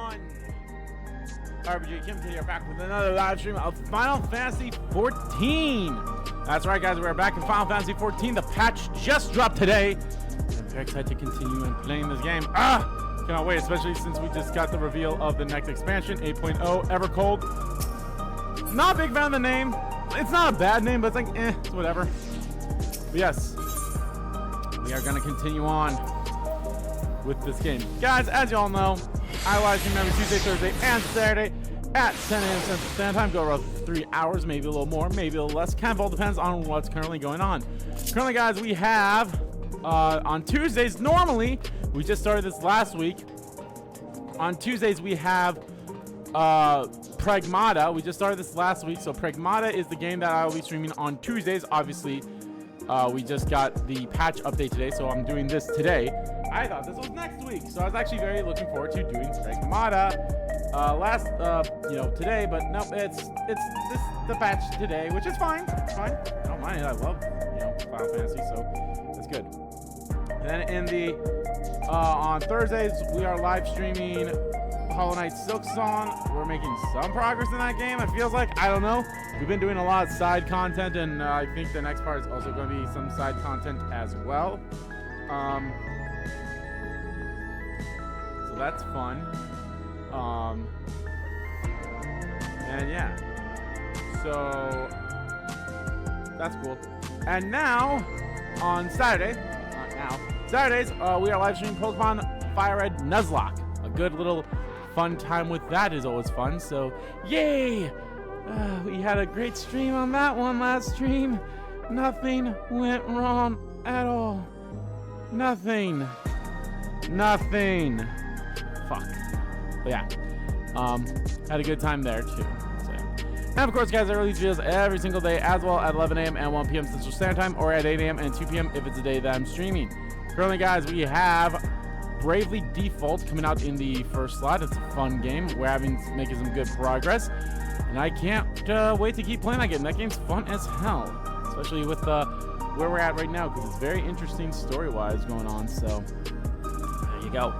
everyone. RBG Kim here, back with another live stream of Final Fantasy 14. That's right, guys, we're back in Final Fantasy 14. The patch just dropped today. I'm very excited to continue and playing this game. Cannot wait, especially since we just got the reveal of the next expansion, 8.0 Evercold. Not a big fan of the name. It's not a bad name, but it's like, it's whatever. But yes, we are going to continue on with this game. Guys, as you all know, I live stream every Tuesday, Thursday, and Saturday at 10 a.m. Central Standard Time. Go around 3 hours, maybe a little more, maybe a little less. Kind of all depends on what's currently going on. Currently, guys, we have on Tuesdays, normally, we just started this last week. On Tuesdays, we have Pragmata. We just started this last week, so Pragmata is the game that I will be streaming on Tuesdays. Obviously, we just got the patch update today, so I'm doing this today. I thought this was next week, so I was actually very looking forward to doing Pragmata today, but nope, it's the patch today, which is fine. It's fine. I don't mind it. I love, Final Fantasy, so that's good. And then in the on Thursdays, we are live streaming Hollow Knight Silksong. We're making some progress in that game, it feels like. I don't know. We've been doing a lot of side content, and I think the next part is also going to be some side content as well. So that's fun. And yeah. So that's cool. And now on Saturday, Saturdays, we are live streaming Pokemon Fire Red Nuzlocke. A good little fun time with that is always fun. So yay! We had a great stream on that one last stream. Nothing went wrong at all. Nothing. Fuck. But yeah. Had a good time there too. So. And of course, guys, I release videos every single day as well at 11 a.m. and 1 p.m. Central Standard Time, or at 8 a.m. and 2 p.m. if it's a day that I'm streaming. Currently, guys, we have Bravely Default coming out in the first slot. It's a fun game. We're making some good progress. And I can't wait to keep playing that game. That game's fun as hell. Especially with where we're at right now, because it's very interesting story-wise going on. So, there you go.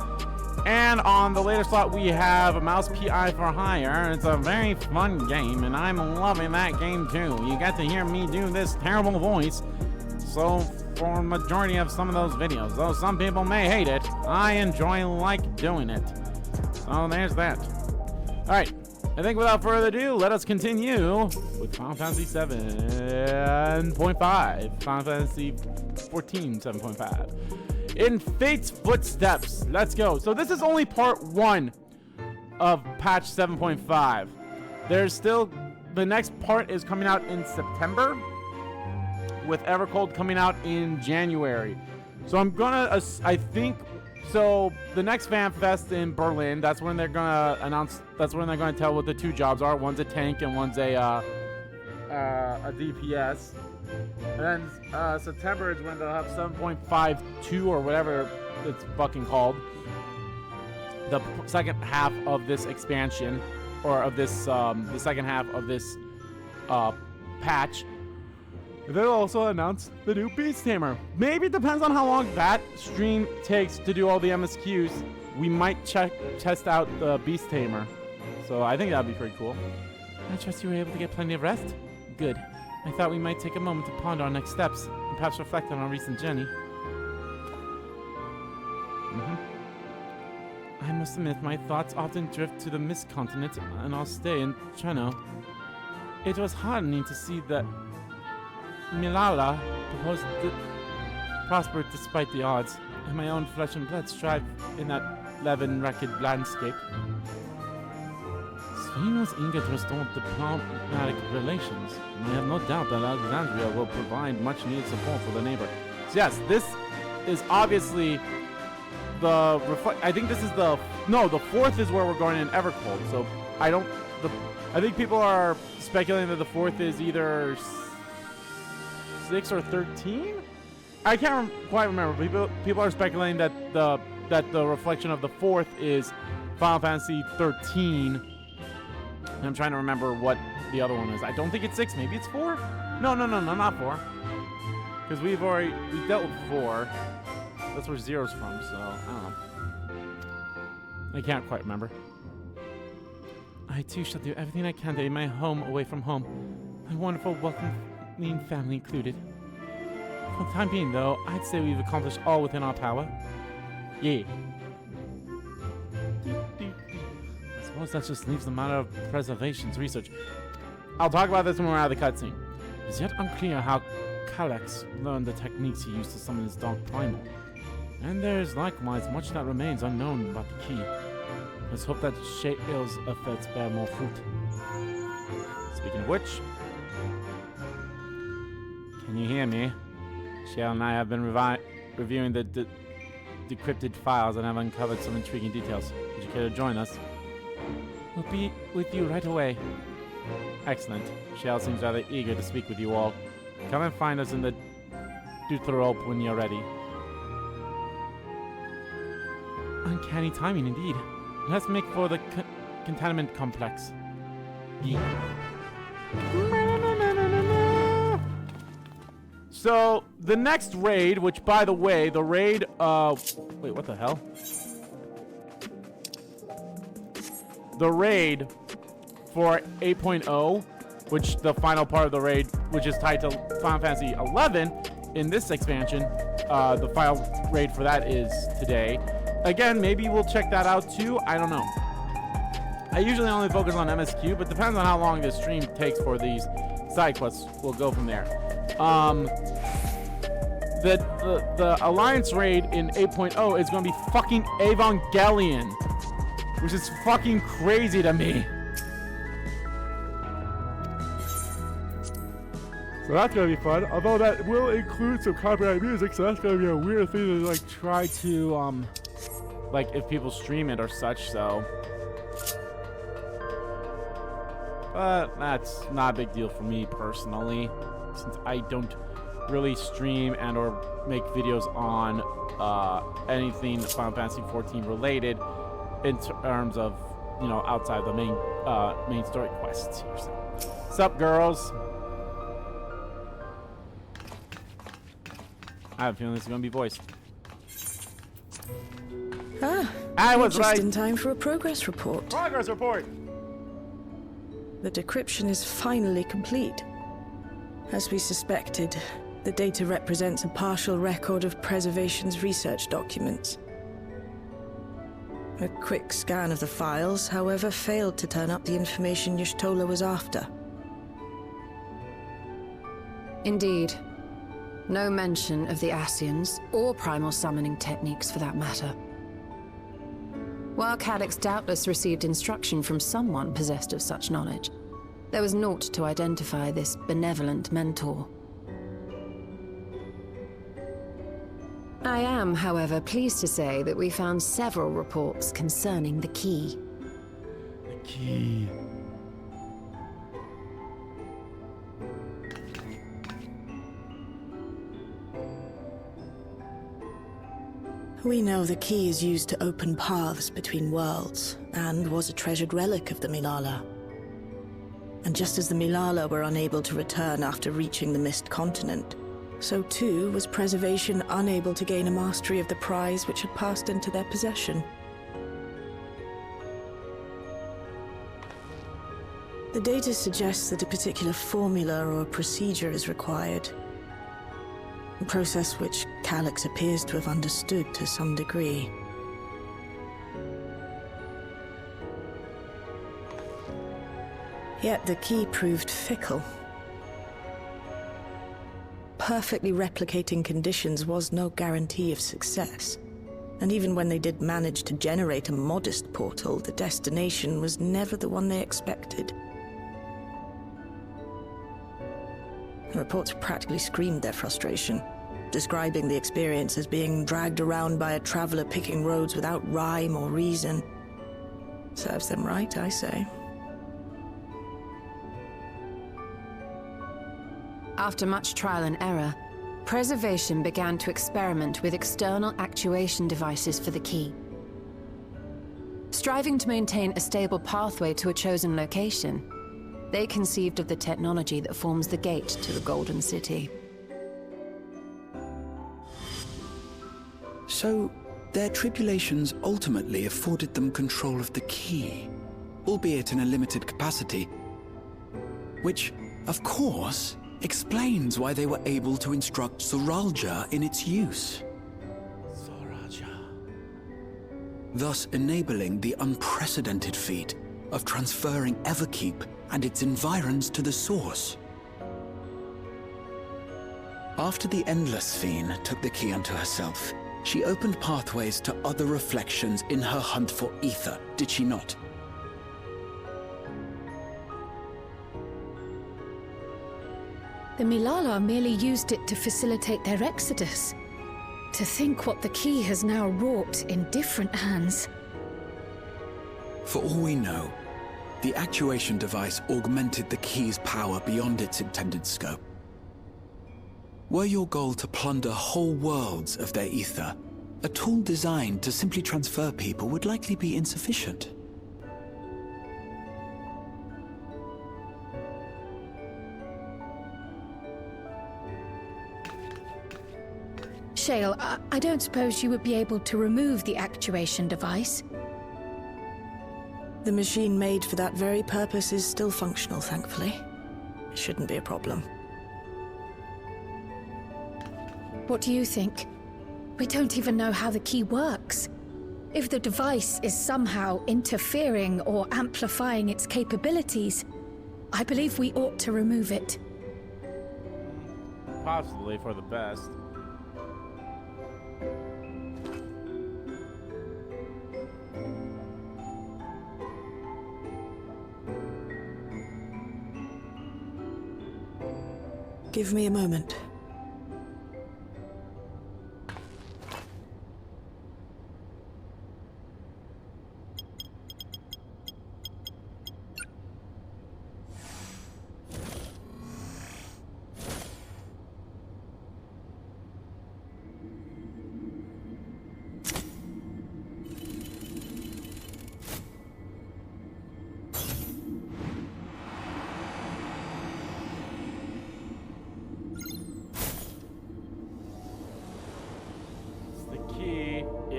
And on the later slot, we have Mouse PI for Hire. It's a very fun game, and I'm loving that game too. You get to hear me do this terrible voice. So, for a majority of some of those videos, though some people may hate it, I enjoy doing it. So, there's that. Alright. I think without further ado, let us continue with Final Fantasy 7.5. Final Fantasy 14 7.5. In Fate's Footsteps. Let's go. So this is only part 1 of patch 7.5. There's still, the next part is coming out in September, with Evercold coming out in January. So I'm gonna, I think, so the next Fan Fest in Berlin, that's when they're gonna announce, that's when they're gonna tell what the 2 jobs are. One's a tank and one's a DPS. And then September is when they'll have 7.52 or whatever it's fucking called. The second half of this expansion, or of this, the second half of this patch. They'll also announce the new Beast Tamer. Maybe it depends on how long that stream takes to do all the MSQs. We might test out the Beast Tamer. So I think that'd be pretty cool. I trust you were able to get plenty of rest? Good. I thought we might take a moment to ponder our next steps and perhaps reflect on our recent journey. I must admit, my thoughts often drift to the Mist Continent, and I'll stay in Treno. It was heartening to see that Milala prospered despite the odds, and my own flesh and blood strive in that Levin-wrecked landscape. Spain was eager to restore diplomatic relations, and I have no doubt that Alexandria will provide much-needed support for the neighbor. So yes, this is obviously the I think this is the 4th is where we're going in Evercold. So I think people are speculating that the 4th is either 6 or 13. I can't quite remember. People are speculating that the reflection of the 4th is Final Fantasy 13. And I'm trying to remember what the other one is. I don't think it's 6. Maybe it's 4. No, not 4. Because we dealt with 4. That's where 0's from. So I don't know. I can't quite remember. I too shall do everything I can to aid my home away from home, my wonderful, welcoming family included. For the time being, though, I'd say we've accomplished all within our power. Yeah. I suppose that just leaves the matter of preservation's research. I'll talk about this when we're out of the cutscene. It's yet unclear how Calyx learned the techniques he used to summon his Dark Primal. And there's likewise much that remains unknown about the key. Let's hope that Shale's efforts bear more fruit. Speaking of which, can you hear me? Shale and I have been reviewing the decrypted files and have uncovered some intriguing details. Would you care to join us? We'll be with you right away. Excellent. Shale seems rather eager to speak with you all. Come and find us in the Deuterope when you're ready. Uncanny timing indeed. Let's make for the containment complex. Yeah. So, the next raid, which by the way, the raid, wait, what the hell? The raid for 8.0, which the final part of the raid, which is tied to Final Fantasy 11 in this expansion, the final raid for that is today. Again, maybe we'll check that out too. I don't know. I usually only focus on MSQ, but depends on how long this stream takes for these side quests. We'll go from there. The Alliance raid in 8.0 is going to be fucking Evangelion, which is fucking crazy to me. So that's gonna be fun. Although that will include some copyright music, so that's gonna be a weird thing to like try to like if people stream it or such. So, but that's not a big deal for me personally, since I don't really stream and or make videos on anything Final Fantasy 14 related in terms of, you know, outside the main story quests here. So, what's up, girls? I have a feeling this is going to be voiced. I was just right. in time for a progress report. Progress report. The decryption is finally complete. As we suspected, the data represents a partial record of Preservation's research documents. A quick scan of the files, however, failed to turn up the information Y'shtola was after. Indeed. No mention of the Ascians, or primal summoning techniques for that matter. While Calyx doubtless received instruction from someone possessed of such knowledge, there was naught to identify this benevolent mentor. I am, however, pleased to say that we found several reports concerning the key. The key. We know the key is used to open paths between worlds, and was a treasured relic of the Milala. And just as the Milala were unable to return after reaching the Mist Continent, so too was Preservation unable to gain a mastery of the prize which had passed into their possession. The data suggests that a particular formula or procedure is required. A process which Calyx appears to have understood to some degree. Yet the key proved fickle. Perfectly replicating conditions was no guarantee of success. And even when they did manage to generate a modest portal, the destination was never the one they expected. The reports practically screamed their frustration, describing the experience as being dragged around by a traveler picking roads without rhyme or reason. Serves them right, I say. After much trial and error, Preservation began to experiment with external actuation devices for the key. Striving to maintain a stable pathway to a chosen location, they conceived of the technology that forms the gate to the Golden City. So, their tribulations ultimately afforded them control of the key. albeit in a limited capacity. Which, of course, explains why they were able to instruct Zoraljah in its use. Zoraljah. Thus enabling the unprecedented feat of transferring Everkeep and its environs to the Source. After the Endless Fiend took the key unto herself, she opened pathways to other reflections in her hunt for ether, did she not? The Milala merely used it to facilitate their exodus. To think what the key has now wrought in different hands. For all we know, the actuation device augmented the key's power beyond its intended scope. Were your goal to plunder whole worlds of their ether, a tool designed to simply transfer people would likely be insufficient. Shale, I don't suppose you would be able to remove the actuation device? The machine made for that very purpose is still functional, thankfully. It shouldn't be a problem. What do you think? We don't even know how the key works. If the device is somehow interfering or amplifying its capabilities, I believe we ought to remove it. Possibly for the best. Give me a moment.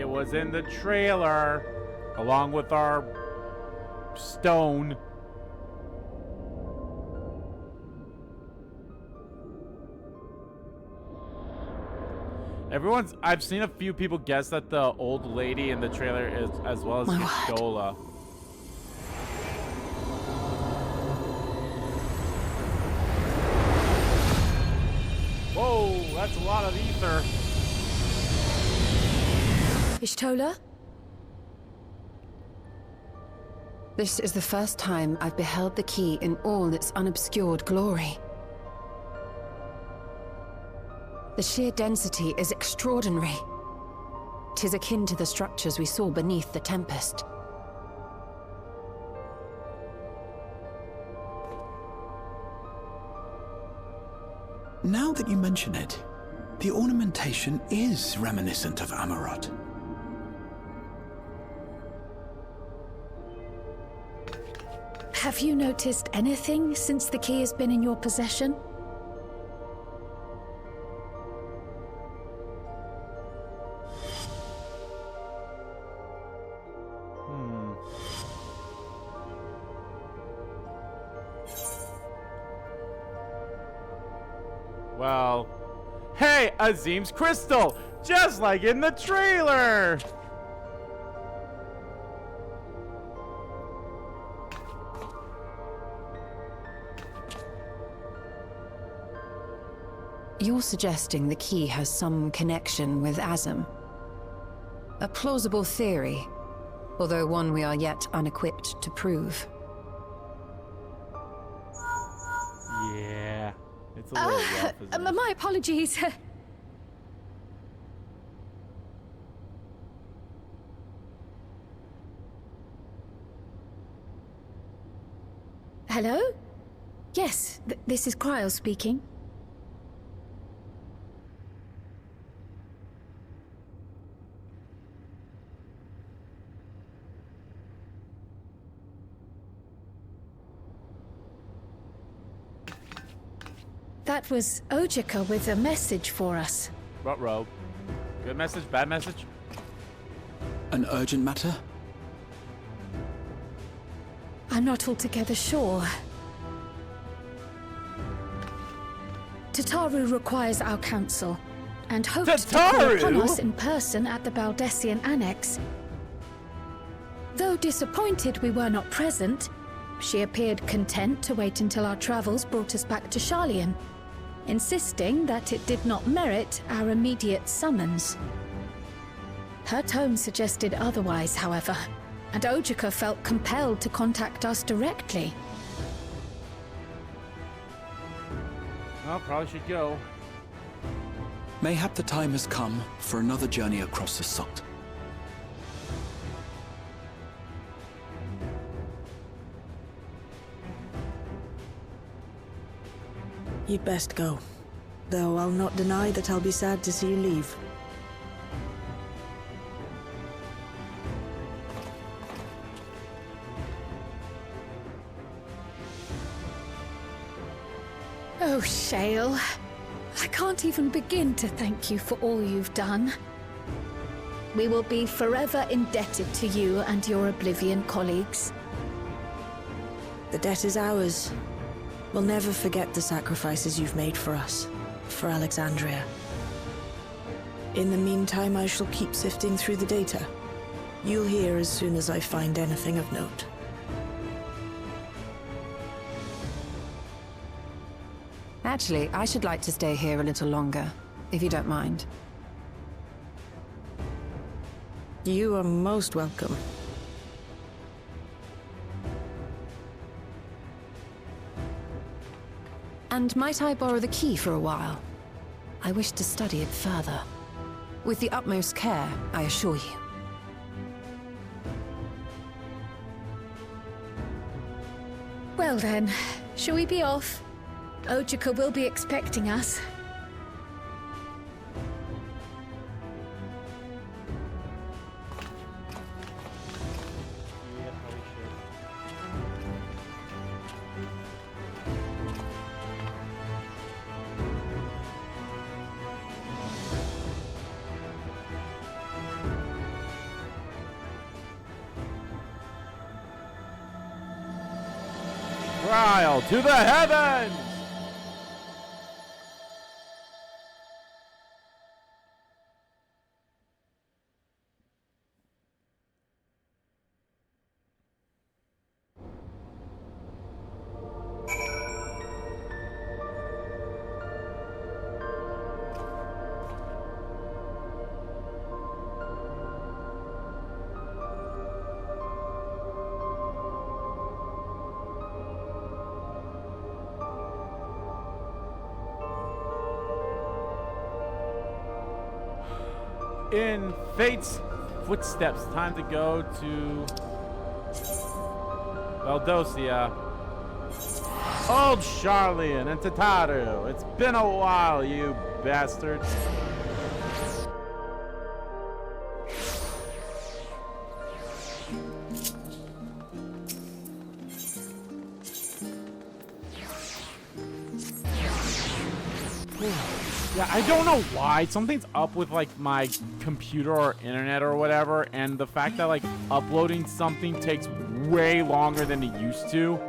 Was in the trailer along with our stone. I've seen a few people guess that the old lady in the trailer is as well as Dola. Whoa, that's a lot of ether. Ishtola? This is the first time I've beheld the key in all its unobscured glory. The sheer density is extraordinary. 'Tis akin to the structures we saw beneath the Tempest. Now that you mention it, the ornamentation is reminiscent of Amarot. Have you noticed anything since the key has been in your possession? Well, hey, Azim's crystal, just like in the trailer. You're suggesting the key has some connection with Azim. A plausible theory, although one we are yet unequipped to prove. Yeah, it's a little rough, isn't it? My apologies. Hello? Yes, this is Cryle speaking. That was Ojika with a message for us. Ruh-roh. Good message, bad message? An urgent matter? I'm not altogether sure. Tataru requires our counsel, and hoped to call upon us in person at the Baldessian Annex. Though disappointed we were not present, she appeared content to wait until our travels brought us back to Sharlayan, insisting that it did not merit our immediate summons. Her tone suggested otherwise, however, and Ojika felt compelled to contact us directly. Well, probably should go. Mayhap the time has come for another journey across the Sot. You'd best go. Though I'll not deny that I'll be sad to see you leave. Oh, Shale. I can't even begin to thank you for all you've done. We will be forever indebted to you and your Oblivion colleagues. The debt is ours. We'll never forget the sacrifices you've made for us, for Alexandria. In the meantime, I shall keep sifting through the data. You'll hear as soon as I find anything of note. Actually, I should like to stay here a little longer, if you don't mind. You are most welcome. And might I borrow the key for a while? I wish to study it further. With the utmost care, I assure you. Well then, shall we be off? Ojika will be expecting us. Trial to the heavens! In Fate's footsteps, time to go to Valdosia. Old Sharlayan and Tataru. It's been a while, you bastards. Yeah, I don't know why. Something's up with like my computer or internet or whatever, and the fact that like uploading something takes way longer than it used to.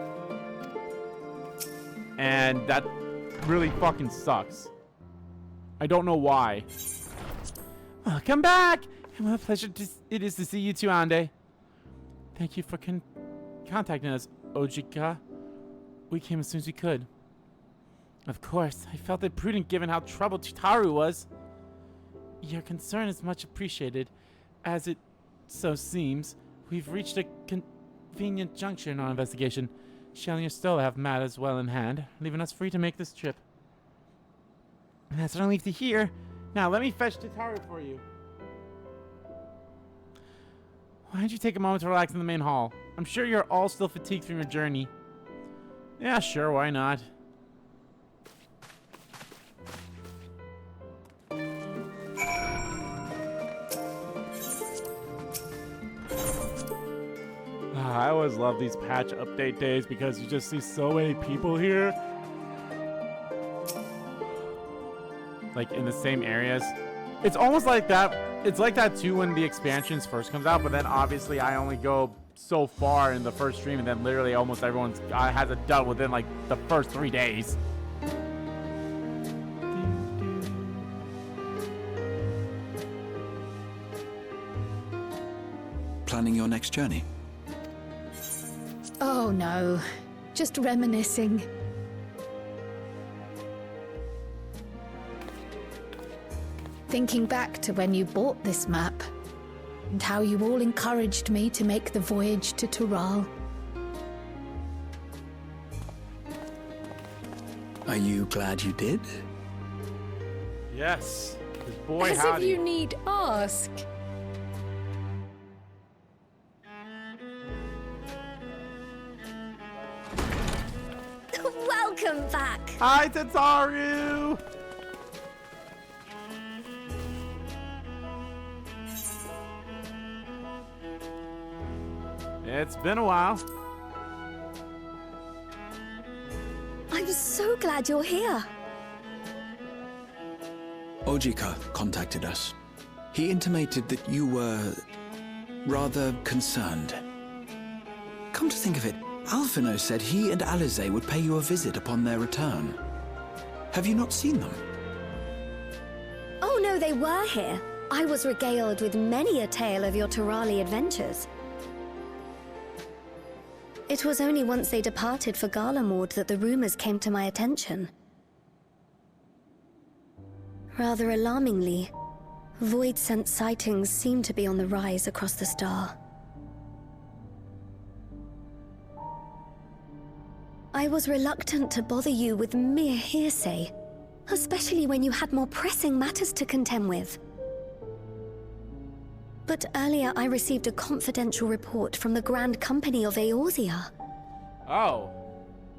And that really fucking sucks. I don't know why. Welcome back! And what a pleasure it is to see you too, Ande. Thank you for contacting us, Ojika. We came as soon as we could. Of course, I felt it prudent given how troubled Tataru was. Your concern is much appreciated. As it so seems, we've reached a convenient juncture in our investigation. Shelly and Stola have matters well in hand, leaving us free to make this trip. And that's what I leave to here. Now, let me fetch Tataru for you. Why don't you take a moment to relax in the main hall? I'm sure you're all still fatigued from your journey. Yeah, sure, why not? I always love these patch update days because you just see so many people here. Like in the same areas. It's almost like that. It's like that too when the expansions first comes out, but then obviously I only go so far in the first stream, and then literally almost everyone's has it done within like the first 3 days. Planning your next journey? Oh no, just reminiscing. Thinking back to when you bought this map, and how you all encouraged me to make the voyage to Tural. Are you glad you did? Yes, 'cause boy As howdy. if you need ask. Welcome back. Hi, Tetsaru! It's been a while. I'm so glad you're here. Ojika contacted us. He intimated that you were rather concerned. Come to think of it, Alphino said he and Alize would pay you a visit upon their return. Have you not seen them? Oh no, they were here. I was regaled with many a tale of your Turali adventures. It was only once they departed for Garlemord that the rumors came to my attention. Rather alarmingly, void-sent sightings seem to be on the rise across the star. I was reluctant to bother you with mere hearsay, especially when you had more pressing matters to contend with. But earlier I received a confidential report from the Grand Company of Eorzea. Oh,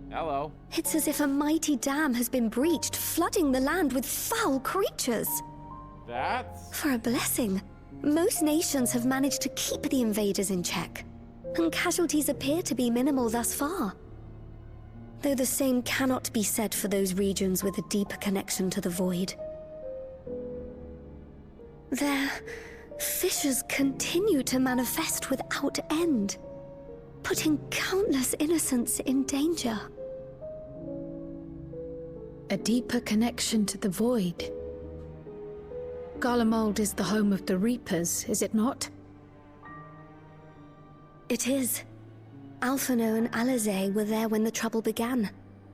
hello. It's as if a mighty dam has been breached, flooding the land with foul creatures. That's... For a blessing, most nations have managed to keep the invaders in check, and casualties appear to be minimal thus far. Though the same cannot be said for those regions with a deeper connection to the void. Their fissures continue to manifest without end, putting countless innocents in danger. A deeper connection to the void. Garlemald is the home of the Reapers, is it not? It is. Alphino and Alize were there when the trouble began,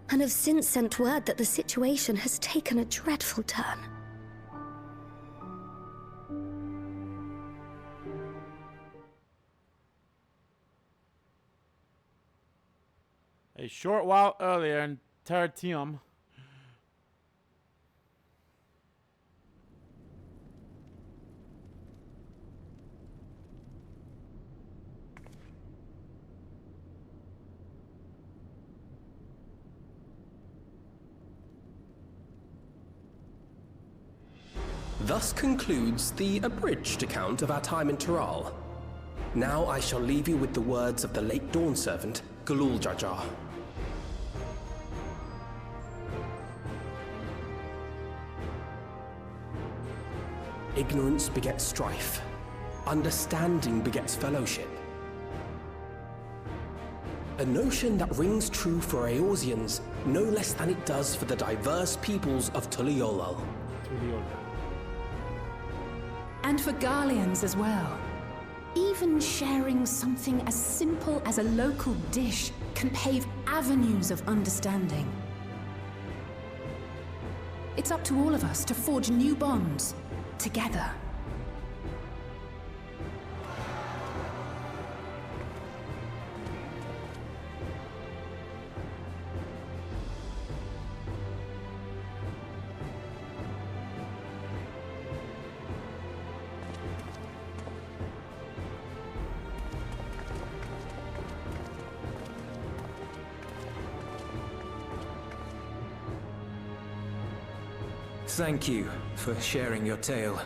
and have since sent word that the situation has taken a dreadful turn. A short while earlier in Tertium. Thus concludes the abridged account of our time in Tural. Now I shall leave you with the words of the late Dawn Servant, Galul Jajar. Ignorance begets strife. Understanding begets fellowship. A notion that rings true for Eorzeans no less than it does for the diverse peoples of Tuliolal. And for Garleans as well. Even sharing something as simple as a local dish can pave avenues of understanding. It's up to all of us to forge new bonds, together. Thank you for sharing your tale.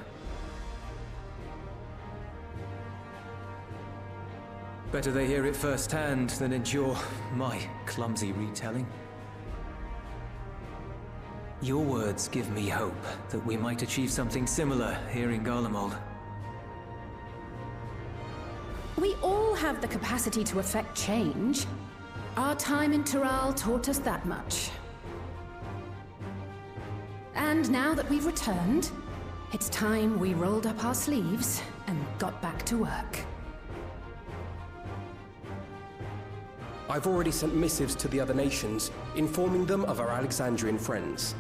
Better they hear it firsthand than endure my clumsy retelling. Your words give me hope that we might achieve something similar here in Garlemald. We all have the capacity to affect change. Our time in Tural taught us that much. And now that we've returned, it's time we rolled up our sleeves and got back to work. I've already sent missives to the other nations, informing them of our Alexandrian friends.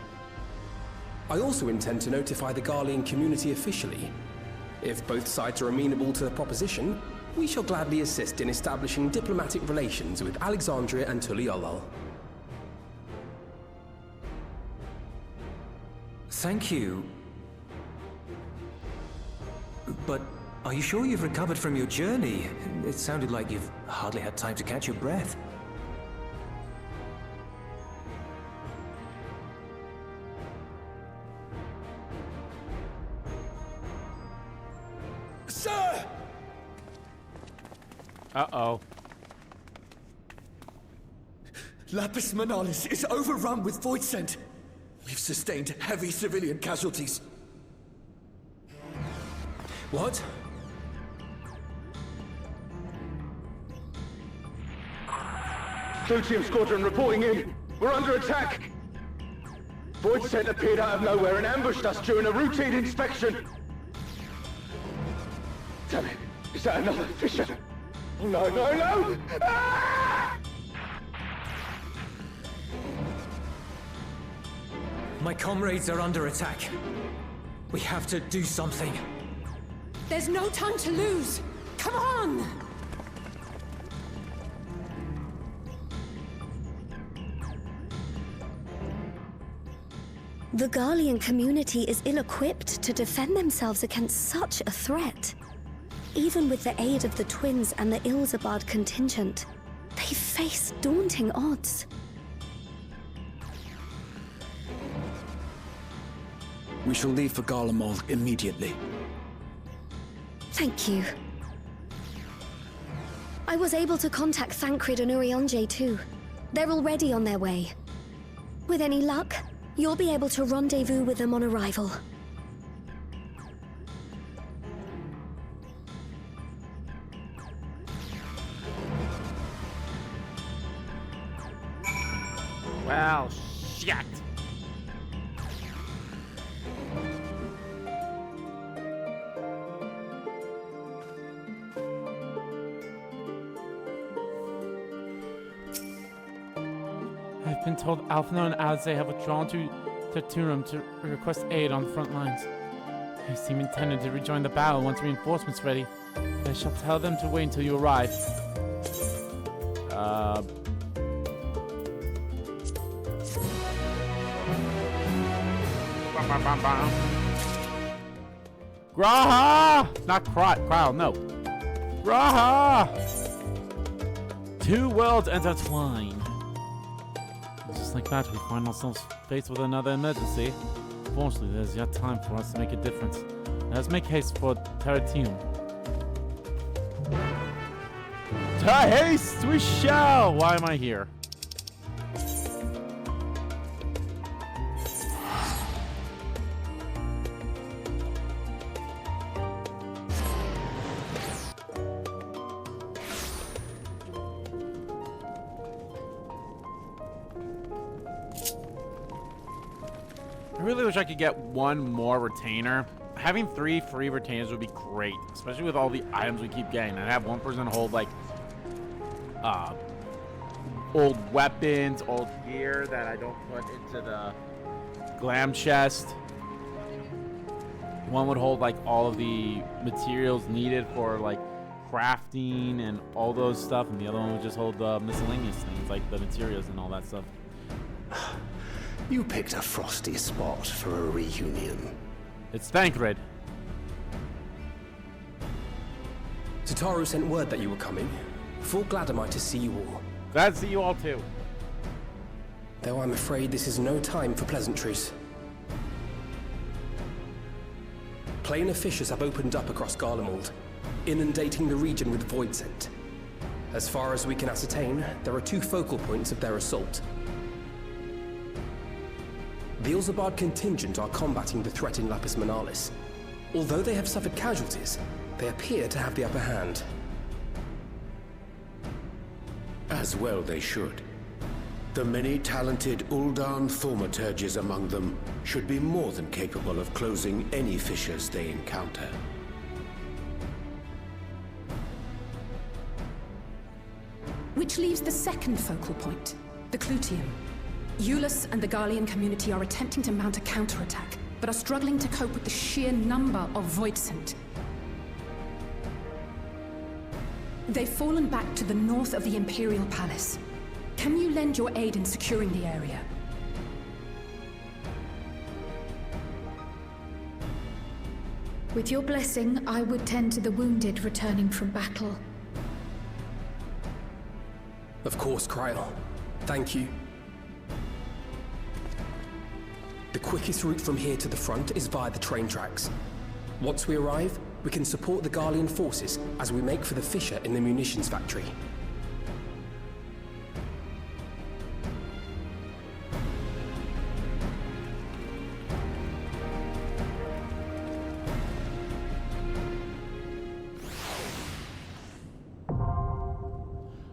I also intend to notify the Garlean community officially. If both sides are amenable to the proposition, we shall gladly assist in establishing diplomatic relations with Alexandria and Tuliolol. Thank you. But are you sure you've recovered from your journey? It sounded like you've hardly had time to catch your breath. Sir! Uh-oh. Lapis Manalis is overrun with void scent. We've sustained heavy civilian casualties. What? Clutium Squadron reporting in. We're under attack. Void scent appeared out of nowhere and ambushed us during a routine inspection. Damn it. Is that another fissure? Oh, no, no, no! Ah! My comrades are under attack. We have to do something. There's no time to lose! Come on! The Garlean community is ill-equipped to defend themselves against such a threat. Even with the aid of the twins and the Ilzabard contingent, they face daunting odds. We shall leave for Garlemald immediately. Thank you. I was able to contact Thancred and Urianger too. They're already on their way. With any luck, you'll be able to rendezvous with them on arrival. Well, shit. I've been told Alphino and Alice have withdrawn to Terturum to request aid on the front lines. They seem intended to rejoin the battle once reinforcements ready. I shall tell them to wait until you arrive. Graha! Not Cryle, no. Graha! Two worlds intertwine. Just like that, we find ourselves faced with another emergency. Fortunately, there's yet time for us to make a difference. Let's make haste for Terratium. To haste we shall! Why am I here? I really wish I could get one more retainer. Having 3 free retainers would be great, especially with all the items we keep getting. I'd have one person hold like old weapons, old gear that I don't put into the glam chest. One would hold like all of the materials needed for like crafting and all those stuff, and the other one would just hold the miscellaneous things like the materials and all that stuff. You picked a frosty spot for a reunion. It's Thancred. Tataru sent word that you were coming. Full glad am I to see you all. Glad to see you all too. Though I'm afraid this is no time for pleasantries. Planar fissures have opened up across Garlemald, inundating the region with void scent. As far as we can ascertain, there are 2 focal points of their assault. The Ilzabard contingent are combating the threat in Lapis Manalis. Although they have suffered casualties, they appear to have the upper hand. As well they should. The many talented Uldan thaumaturges among them should be more than capable of closing any fissures they encounter. Which leaves the second focal point, the Clutium. Eulus and the Garlean community are attempting to mount a counterattack, but are struggling to cope with the sheer number of Voidsent. They've fallen back to the north of the Imperial Palace. Can you lend your aid in securing the area? With your blessing, I would tend to the wounded returning from battle. Of course, Kryl. Thank you. The quickest route from here to the front is via the train tracks. Once we arrive, we can support the Garlean forces as we make for the fissure in the munitions factory.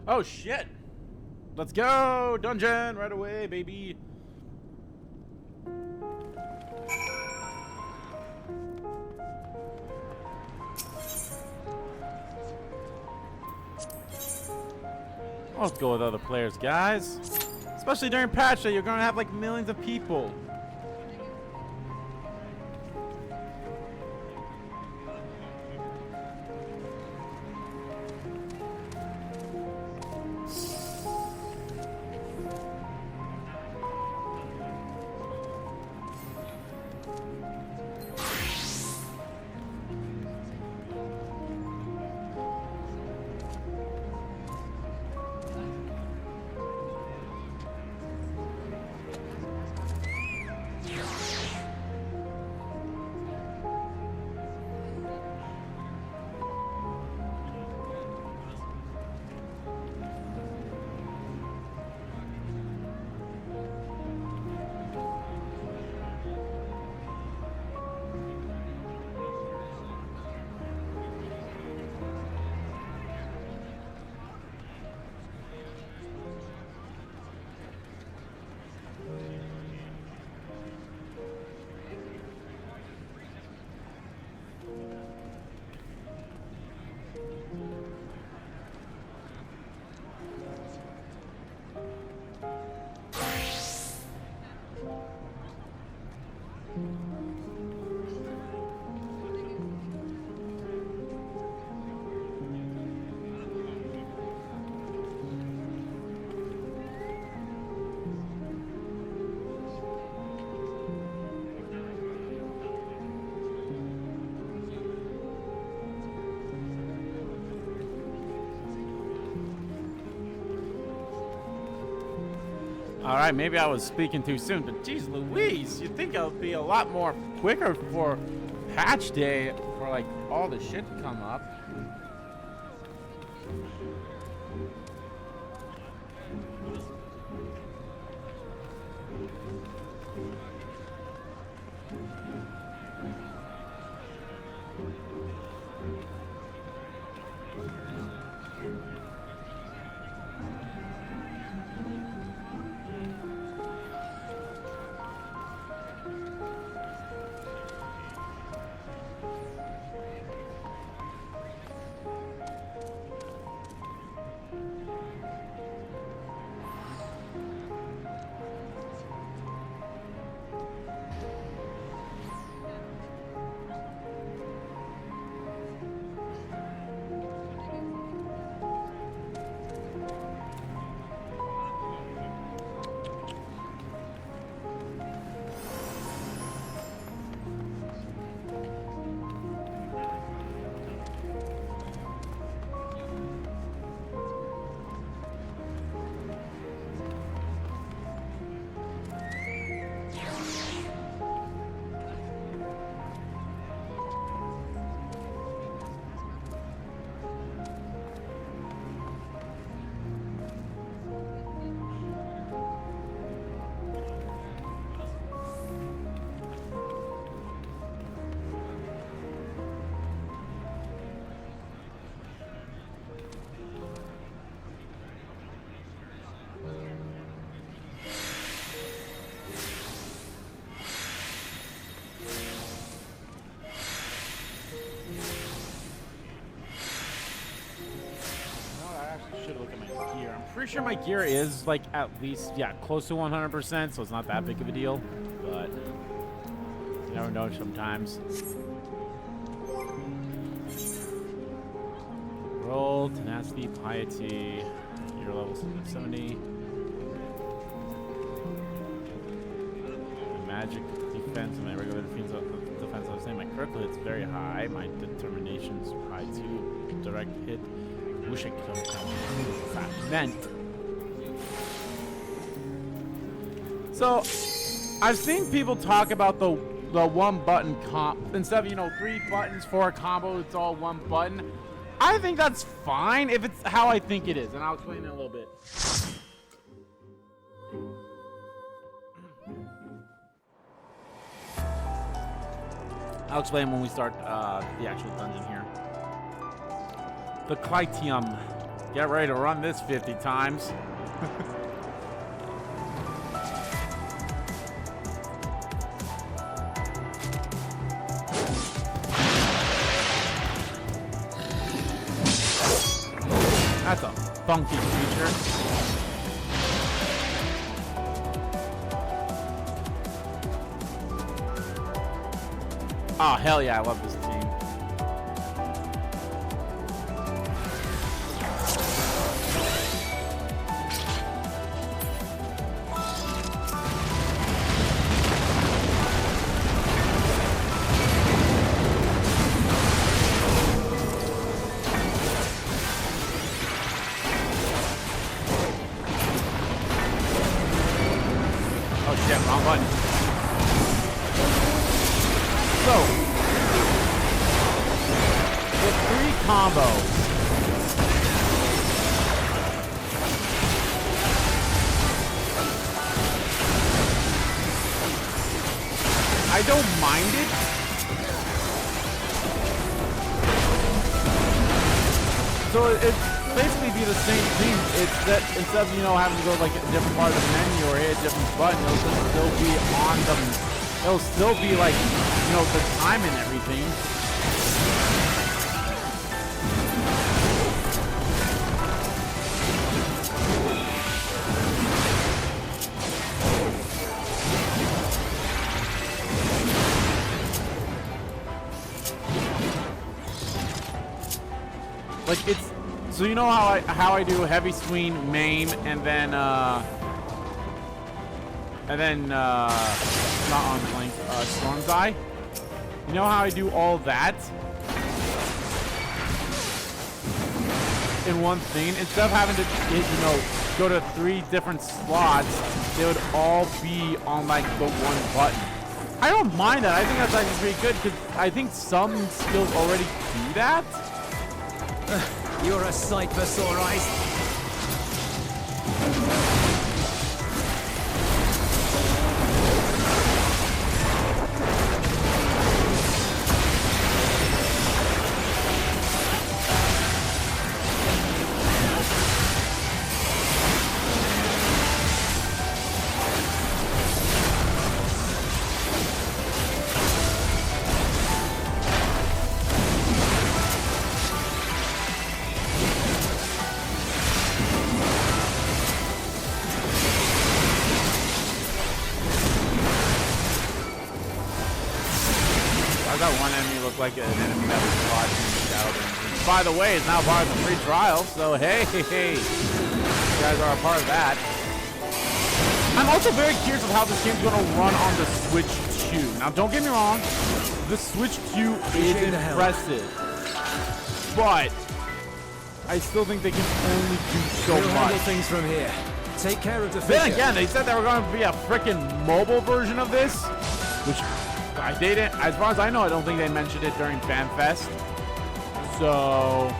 Oh shit! Let's go! Dungeon right away, baby! Let's go with other players, guys. Especially during patch day, you're gonna have like millions of people. All right, maybe I was speaking too soon, but geez Louise, you'd think it would be a lot more quicker for patch day for like all the shit to come up. I'm pretty sure my gear is like at least, yeah, close to 100%, so it's not that big of a deal. But you never know sometimes. Roll, tenacity, piety. Your level 70. My magic defense and my regular defense, I was saying my critical hit's very high. My determination's high too. Direct hit. Wish I could understand what that meant. So, I've seen people talk about the one button comp instead of, you know, 3 buttons for a combo. It's all one button. I think that's fine if it's how I think it is, and I'll explain in a little bit. I'll explain when we start the actual dungeon here. The Clitium. Get ready to run this 50 times. That's a funky creature. Oh, hell yeah, I love this team. Wrong button. So, with 3 combos, I don't mind it. So it's basically be the same thing. It's that instead of, you know, having to go like a different part of the menu or hit a different button, it'll still be on them. It'll still be like, you know, the time and everything. Like it's. So you know how I do heavy swing, maim, and then not arm's length, Storm's Eye. You know how I do all that in one thing? Instead of having to, you know, go to 3 different slots, they would all be on like the one button. I don't mind that. I think that's actually pretty good because I think some skills already do that. You're a sight for sore eyes. Like an enemy that was watching the Shadow. By the way, it's now part of the free trial, so hey, you guys are a part of that. I'm also very curious of how this game's going to run on the Switch 2. Now, don't get me wrong, the Switch 2 is impressive, but I still think they can only do so much. Handle things from here. Take care of the Then again, they said they were going to be a freaking mobile version of this, which I didn't, as far as I know, I don't think they mentioned it during FanFest. So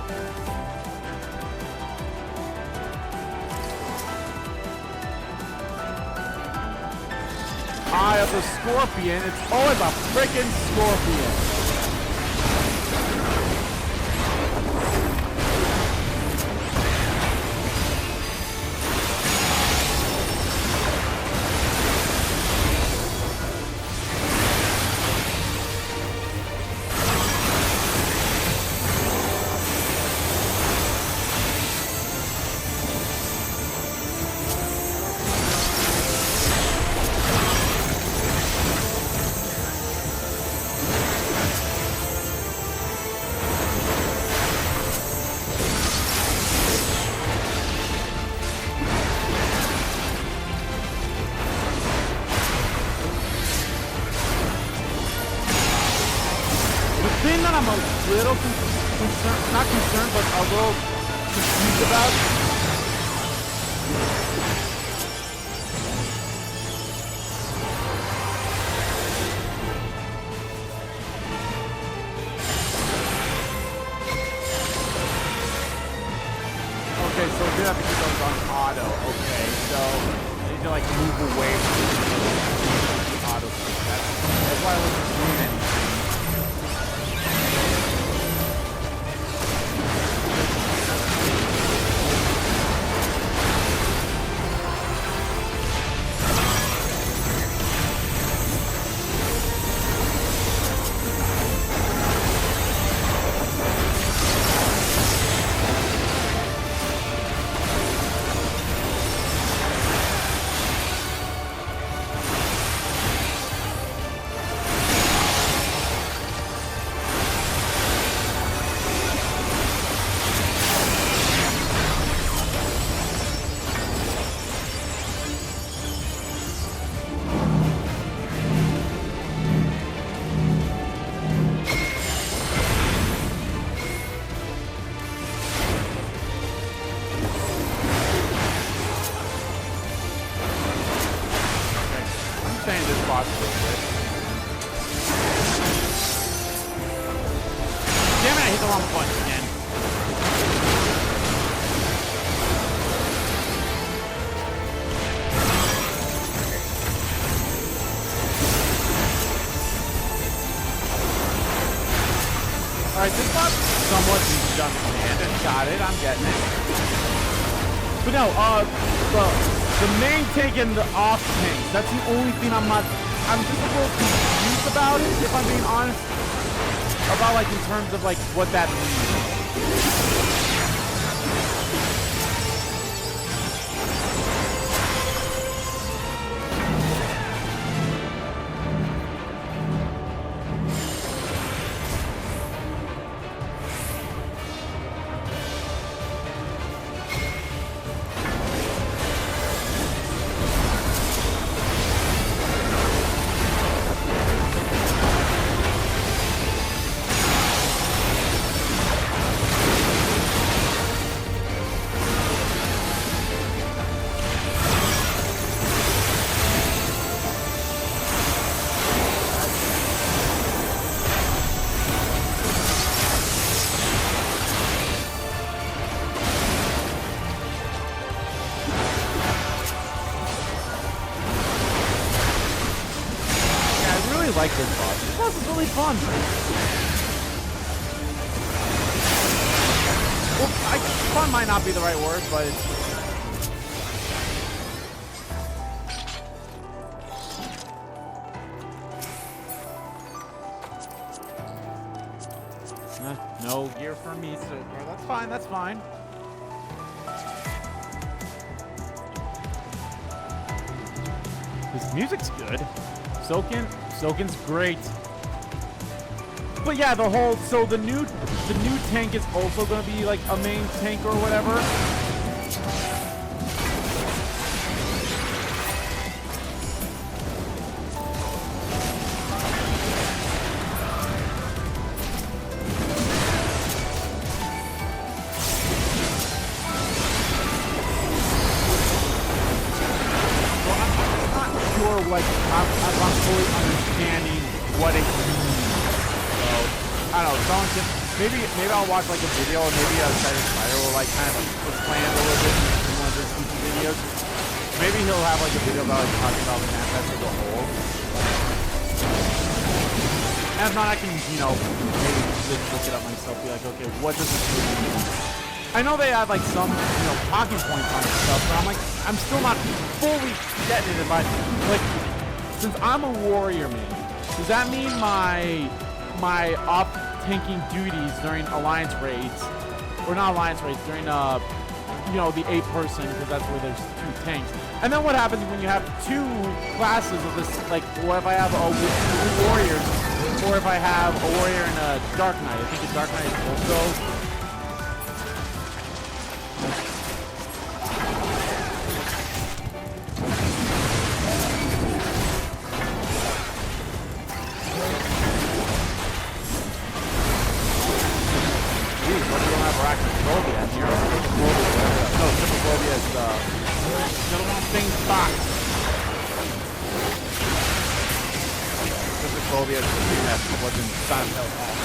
Eye of the Scorpion. It's always a freaking scorpion. little concerned, not concerned, but a little confused about. Okay, so we did have to keep those on auto. Okay, so I need to like move away from the auto. That's why I wasn't doing anything. Damn it, I hit the wrong button again. Alright, this bot somewhat easy to understand, and got it, I'm getting it. But no, the main tank and the off tanks, that's the only thing I'm just a little confused about it, if I'm being honest. About like in terms of like what that means. Like this boss. This boss is really fun. Well, fun might not be the right word, but it's... no gear for me so far. That's fine, that's fine. This music's good. Soakin's great. But yeah, the new tank is also gonna be like a main tank or whatever. Like I'm fully understanding what it means. So I don't know. Someone can maybe I'll watch like a video, or maybe a Spider will like kind of explain it a little bit in one of his YouTube videos. Maybe he'll have like a video about like talking about the manifest as a whole. And if not, I can maybe just look it up myself. Be like, okay, what does this really mean? I know they have like some talking points on this stuff, but I'm still not fully getting it. If I like, since I'm a warrior main, does that mean my op tanking duties during alliance raids, or not alliance raids, during the 8-person, because that's where there's 2 tanks. And then what happens when you have 2 classes of this? Like, what if I have a warriors, or if I have a warrior and a Dark Knight? I think a Dark Knight is also. idea of something that wasn't done at all.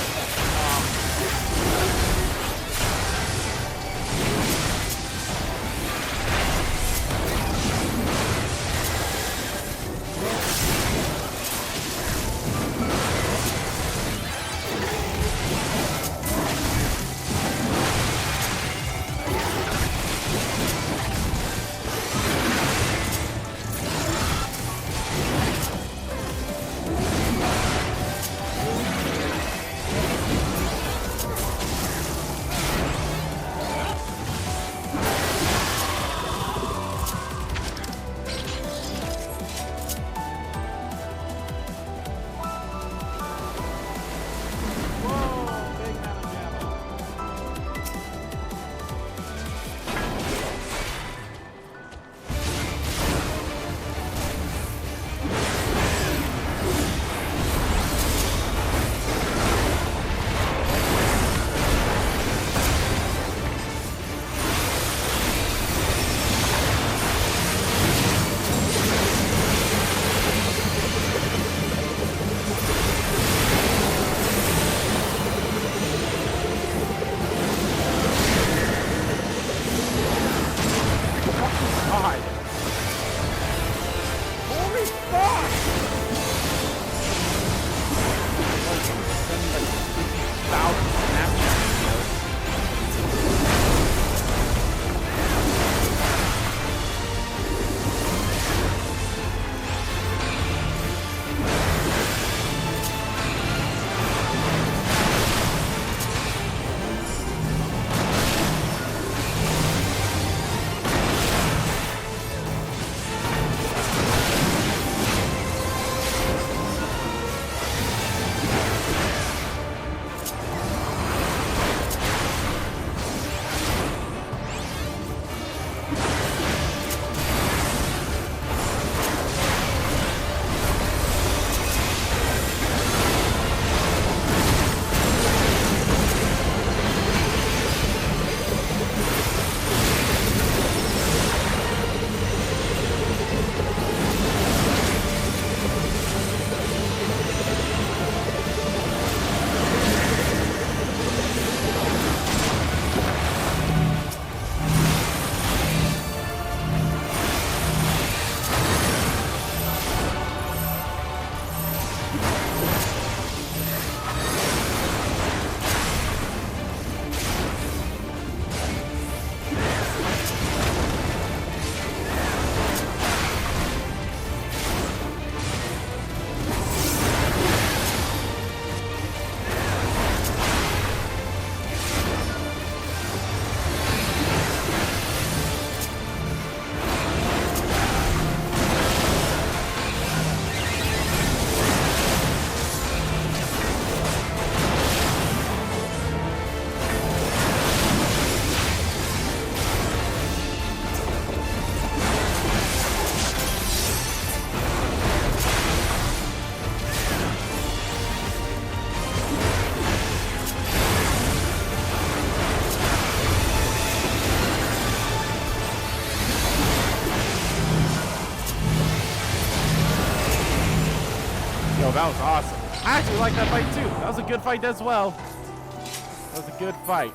That was awesome. I actually like that fight too. That was a good fight as well. That was a good fight.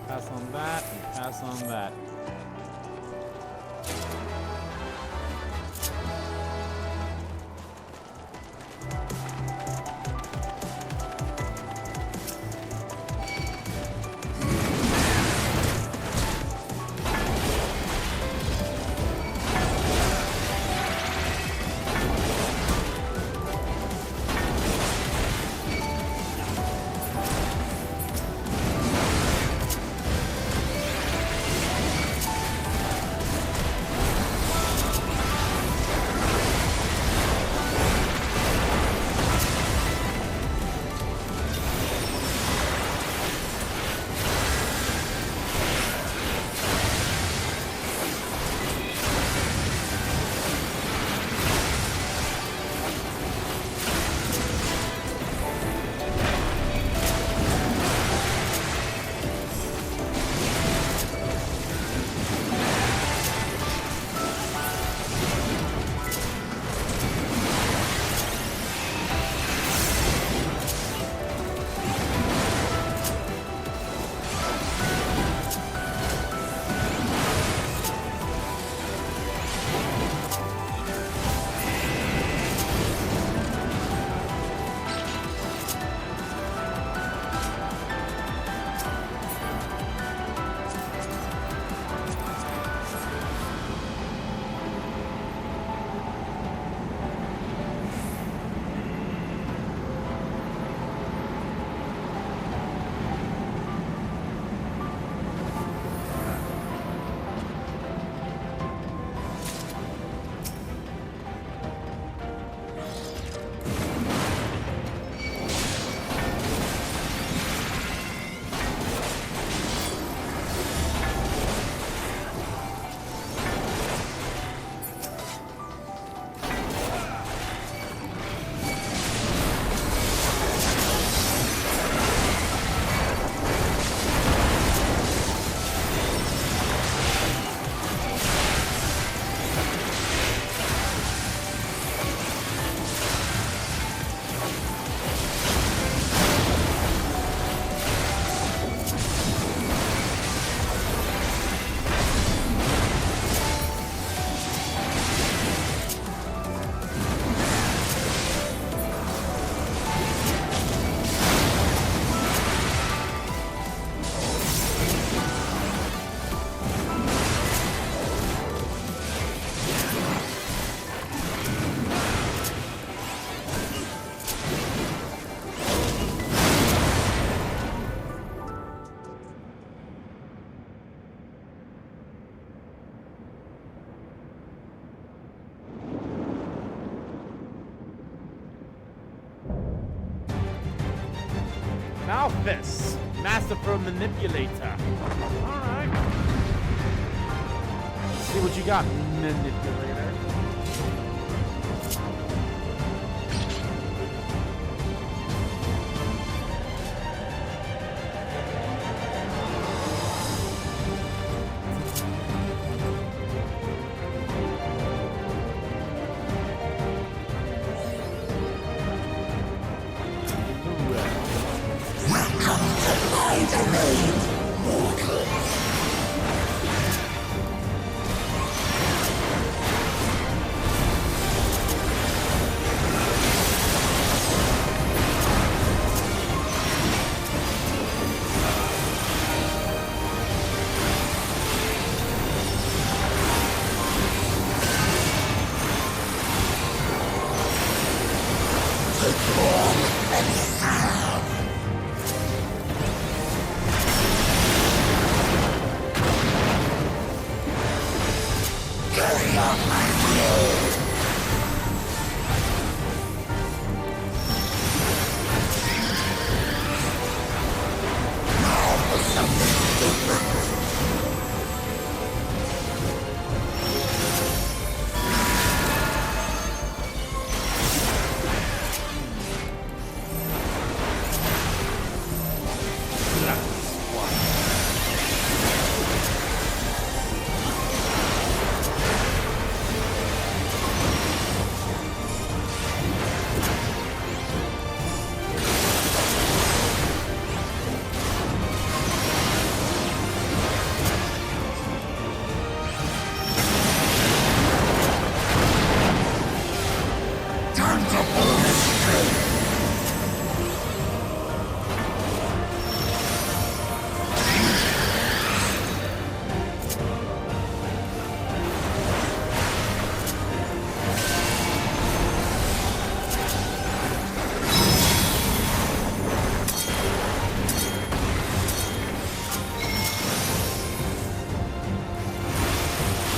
Pass on that, pass on that. this. Masterful manipulator. Alright. See what you got, manipulator.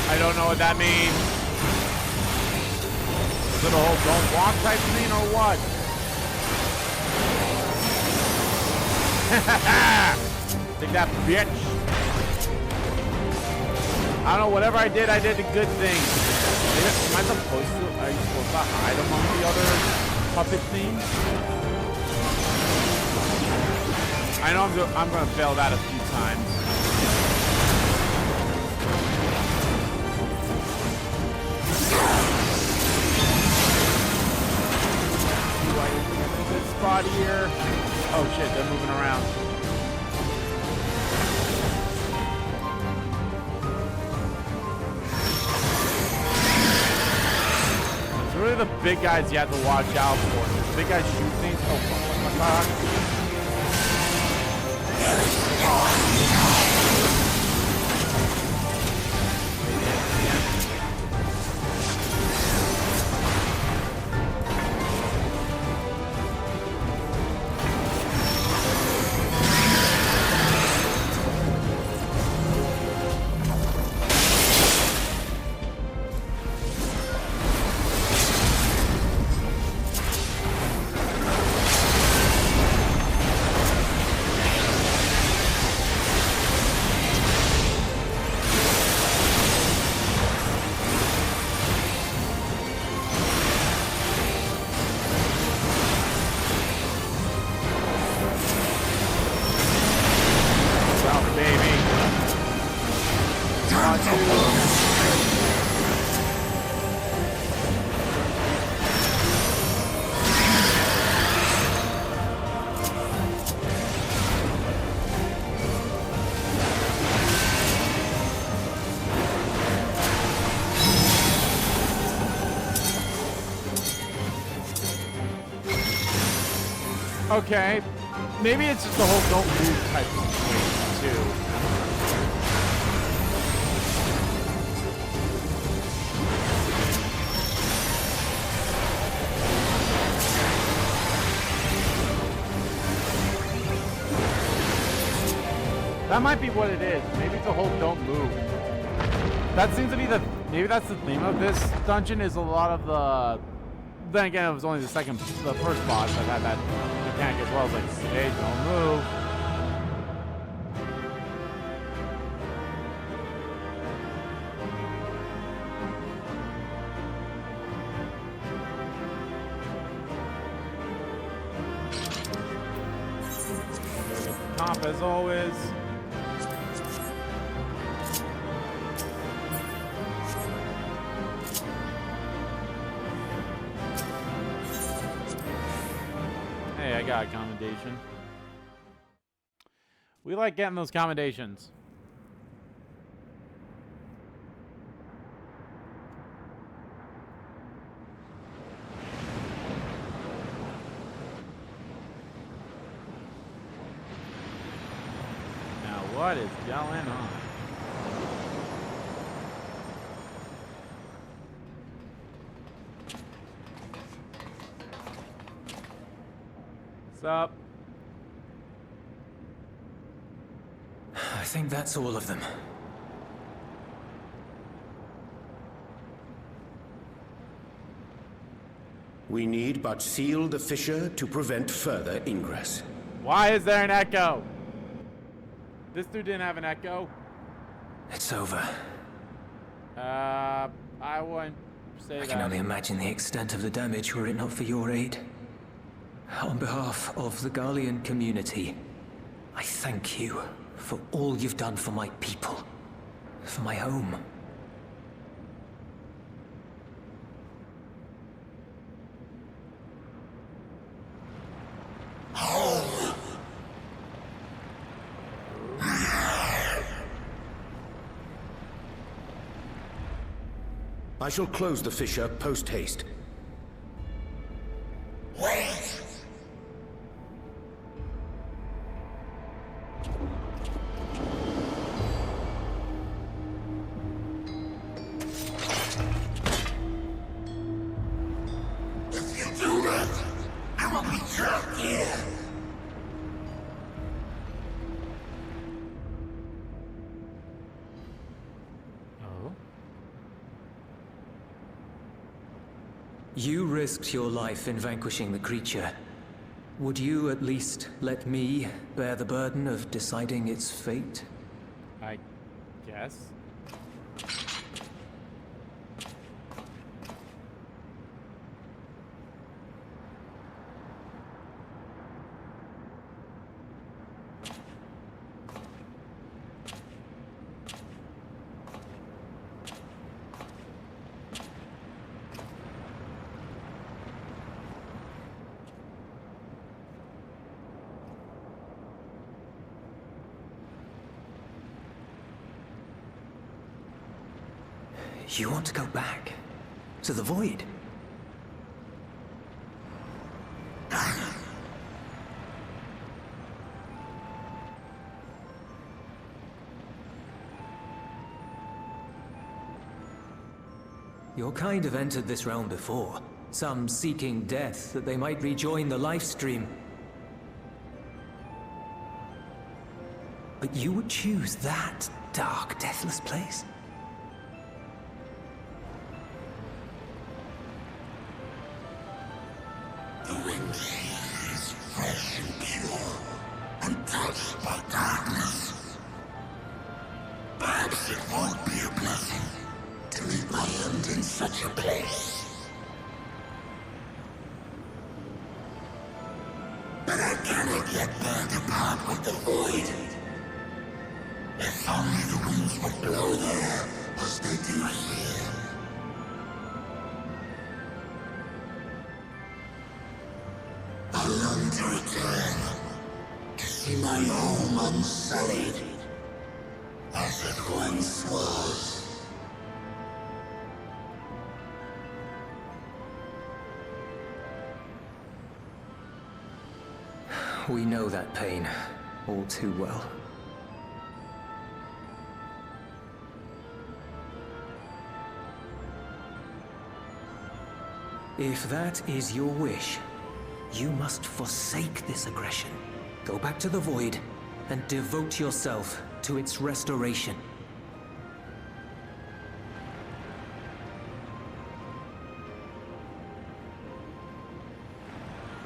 I don't know what that means. Is it a whole don't walk type thing or what? Take that, bitch. I don't know, whatever I did a good thing. Am I supposed to, are you supposed to hide among the other puppet things? I know I'm gonna fail that a few times. Good spot here. Oh shit, they're moving around. It's really the big guys you have to watch out for. The big guys shoot things. Oh fuck. Okay, maybe it's just the whole don't move type of situation too. That might be what it is. Maybe it's a whole don't move. That seems to be maybe that's the theme of this dungeon, is a lot of the, then again, it was only the first boss that had that tank as well. It's like, hey, don't move. Top as always. Hey, I got a commendation. We like getting those commendations. What is going on? What's up? I think that's all of them. We need but seal the fissure to prevent further ingress. Why is there an echo? This dude didn't have an echo. It's over. I wouldn't say that. I can only imagine the extent of the damage were it not for your aid. On behalf of the Garlean community, I thank you for all you've done for my people, for my home. I shall close the fissure post-haste. Wait! If you do that, I will be trapped here. You risked your life in vanquishing the creature. Would you at least let me bear the burden of deciding its fate? I guess. You want to go back? To the Void? Your kind have entered this realm before. Some seeking death that they might rejoin the Livestream. But you would choose that dark, deathless place? The wind is fresh and pure, untouched by darkness. Perhaps it won't be a blessing to meet my end in such a place. But I cannot yet bear to part with the Void. If only the winds would blow there as they do here. I long to return, to see my home unsullied, as it once was. We know that pain all too well. If that is your wish, you must forsake this aggression. Go back to the Void and devote yourself to its restoration.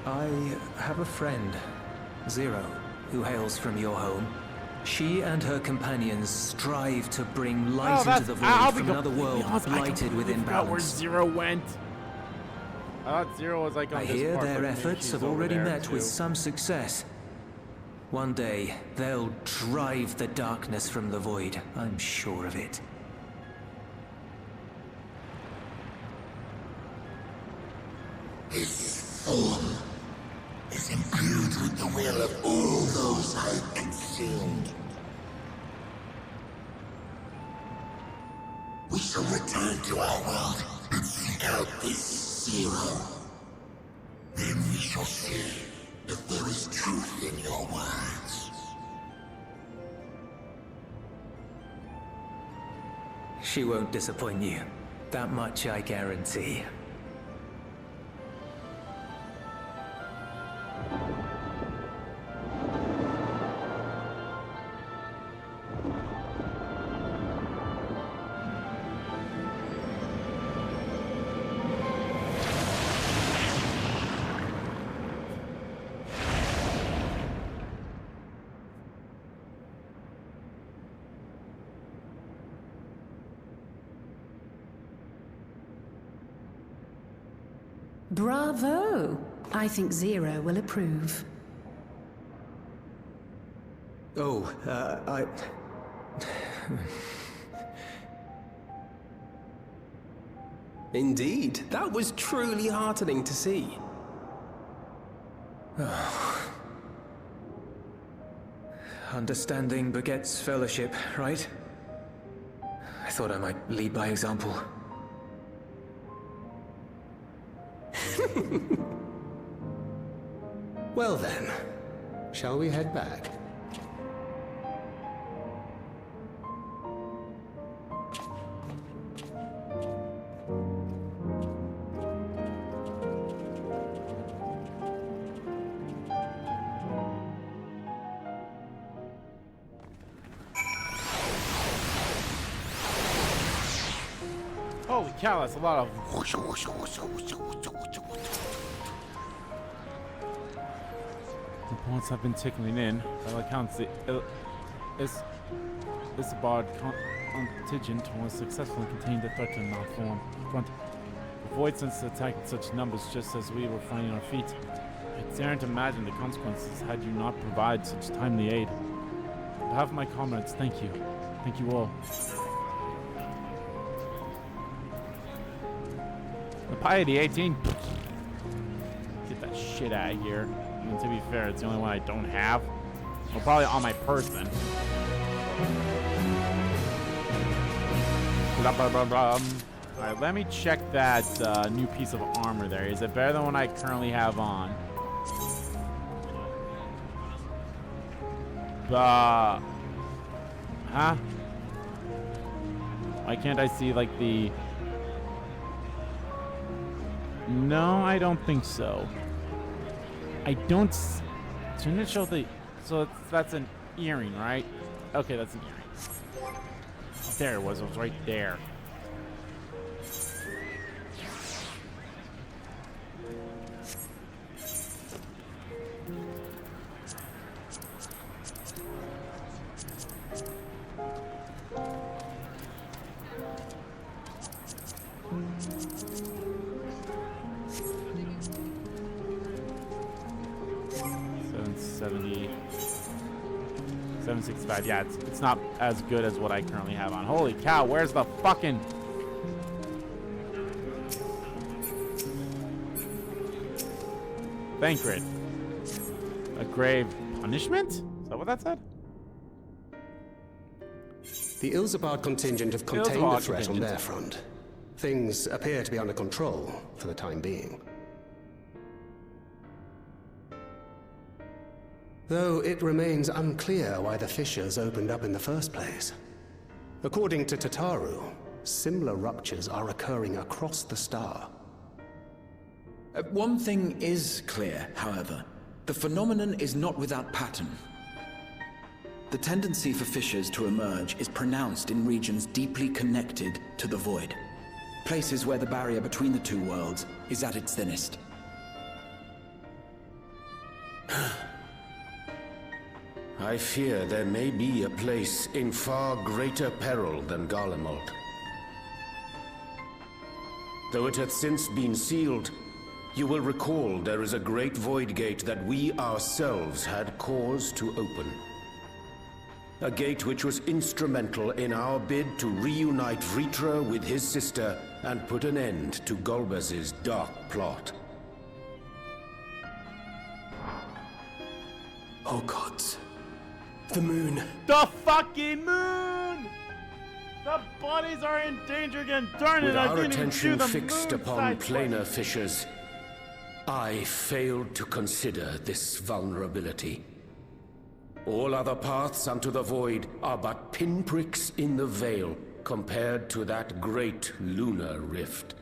I have a friend, Zero, who hails from your home. She and her companions strive to bring light into the void from another world blighted with imbalance. Where Zero went. I thought Zero was like on I this hear part, their but maybe efforts she's have over already there, met too. with some success. One day, they'll drive the darkness from the void. I'm sure of it. This form is imbued with the will of all those I have consumed. We shall return to our world and seek out this Zero. Then we shall see if there is truth in your words. She won't disappoint you. That much I guarantee. Bravo! I think Zero will approve. Oh, Indeed, that was truly heartening to see. Understanding begets fellowship, right? I thought I might lead by example. Well then, shall we head back? Holy cow, that's a lot of... The points have been tickling in. By all accounts, this Bard contingent was successfully contained the threat in our front. The Void Sense attacked in such numbers just as we were finding our feet. I daren't imagine the consequences had you not provided such timely aid. On behalf of my comrades, thank you. Thank you all. The Piety 18. Get that shit out of here. I mean, to be fair, it's the only one I don't have. Well, probably on my person. Alright, let me check that new piece of armor there. Is it better than what I currently have on? Huh? Why can't I see, like, the... No, I don't think so. I don't... Shouldn't it show the... So that's an earring, right? Okay, that's an earring. There it was right there. $765. Yeah, it's not as good as what I currently have on. Holy cow, where's the fucking... Banquet. A grave punishment? Is that what that said? The Ilzabard contingent have contained the threat on their front. Things appear to be under control for the time being. Though it remains unclear why the fissures opened up in the first place. According to Tataru, similar ruptures are occurring across the star. One thing is clear, however. The phenomenon is not without pattern. The tendency for fissures to emerge is pronounced in regions deeply connected to the void. Places where the barrier between the two worlds is at its thinnest. I fear there may be a place in far greater peril than Garlemald. Though it hath since been sealed, you will recall there is a great void gate that we ourselves had cause to open. A gate which was instrumental in our bid to reunite Vritra with his sister and put an end to Golbez's dark plot. Oh gods. The moon. The fucking moon! The bodies are in danger again. Darn it, With I our didn't even do attention the fixed moon upon side planar quest. fissures, I failed to consider this vulnerability. All other paths unto the void are but pinpricks in the veil compared to that great lunar rift.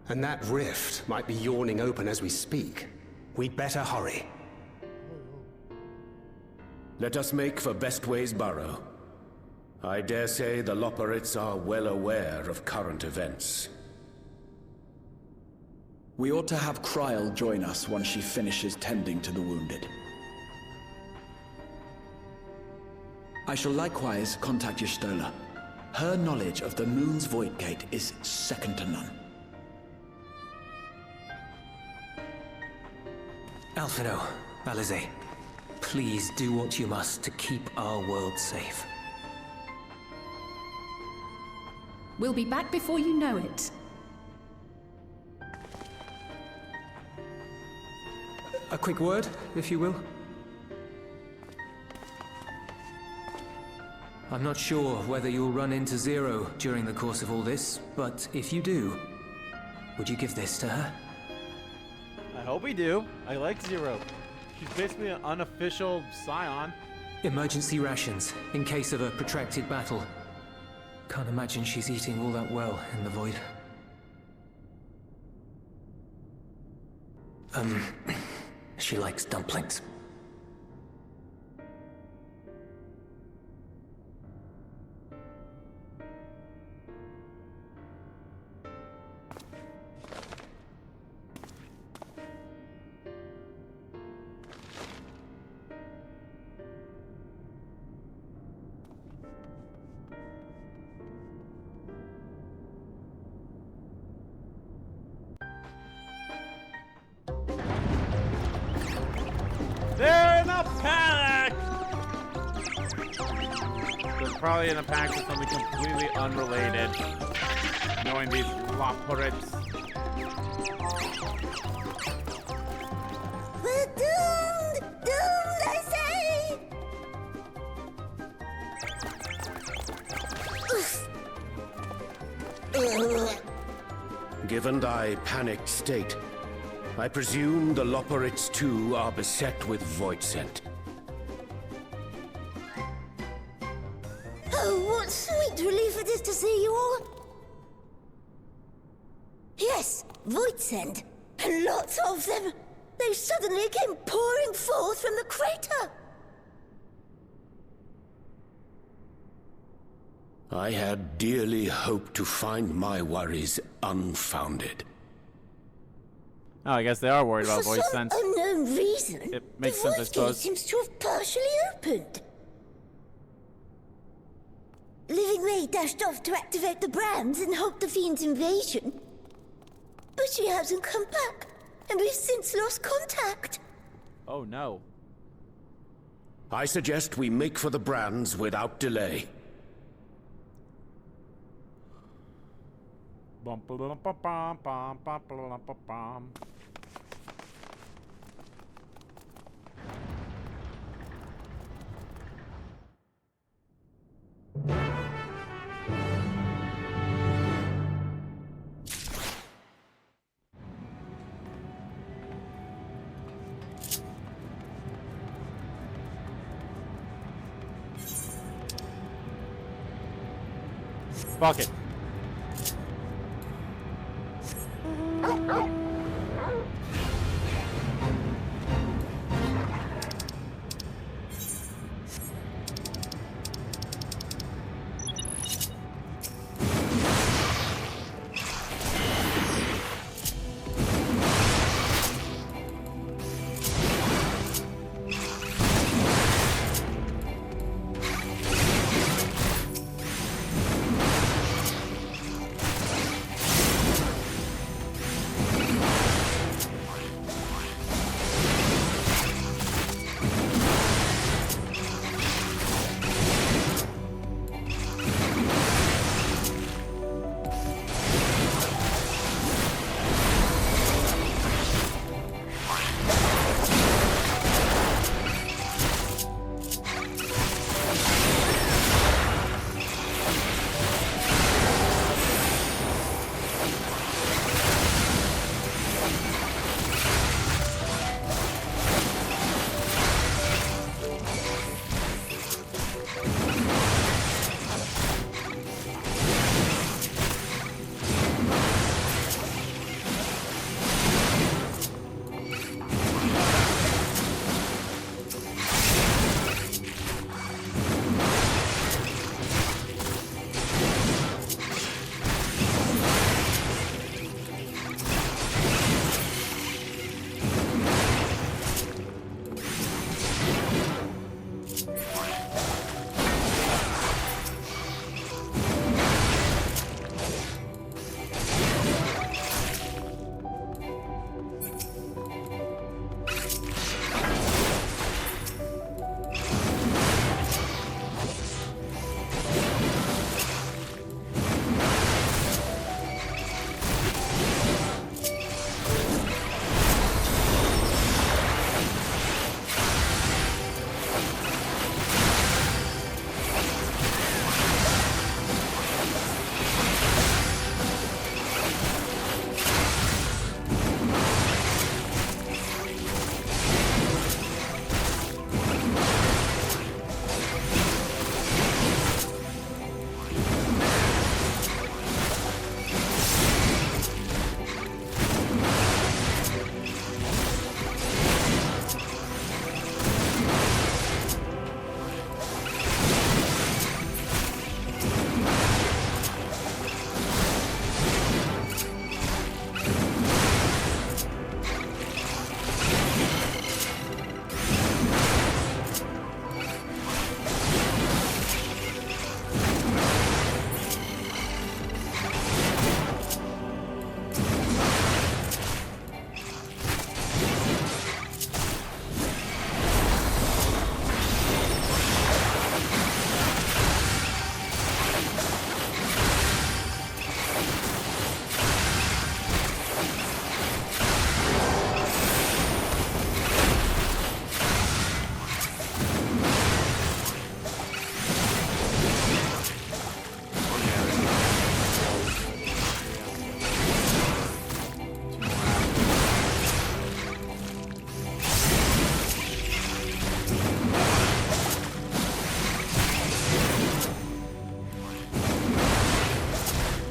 And that rift might be yawning open as we speak. We'd better hurry. Let us make for Bestway's burrow. I dare say the Loporrits are well aware of current events. We ought to have Kryl join us once she finishes tending to the wounded. I shall likewise contact Y'shtola. Her knowledge of the moon's void gate is second to none. Alphino, Alize, please do what you must to keep our world safe. We'll be back before you know it. A quick word, if you will. I'm not sure whether you'll run into Zero during the course of all this, but if you do, would you give this to her? I hope we do. I like Zero. She's basically an unofficial scion. Emergency rations, in case of a protracted battle. Can't imagine she's eating all that well in the void. She likes dumplings. They're in a panic! They're probably in a panic for something completely unrelated. Knowing these Loporrits. We're doomed! Doomed, I say! Given thy panicked state, I presume the Loporrits too are beset with void scent. Oh, what sweet relief it is to see you all! Yes, void scent. And lots of them. They suddenly came pouring forth from the crater. I had dearly hoped to find my worries unfounded. Oh, I guess they are worried about For voice some sense. unknown reason, It makes the sense, I void gate suppose. seems to have partially opened. Living Ray dashed off to activate the brands and halt the Fiend's invasion. But she hasn't come back, and we've since lost contact. Oh no. I suggest we make for the brands without delay. Fuck it.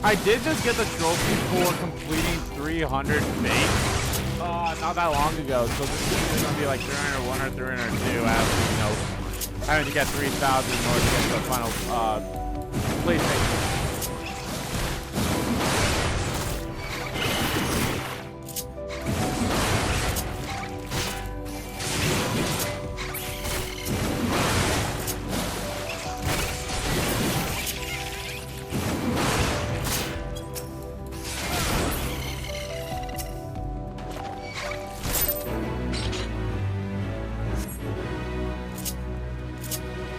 I did just get the trophy for completing 300 fates not that long ago, so this is either going to be like 301 or 302 after, you know, having to get 3,000 in order to get to the final complete fate.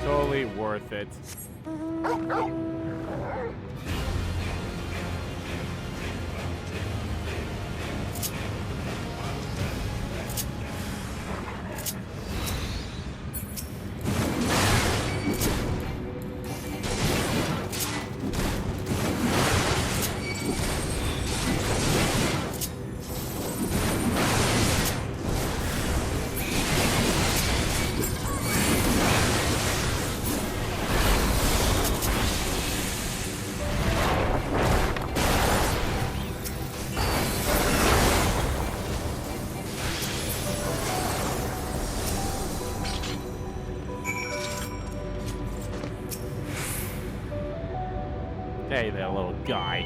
Totally worth it. Hey there, little guy.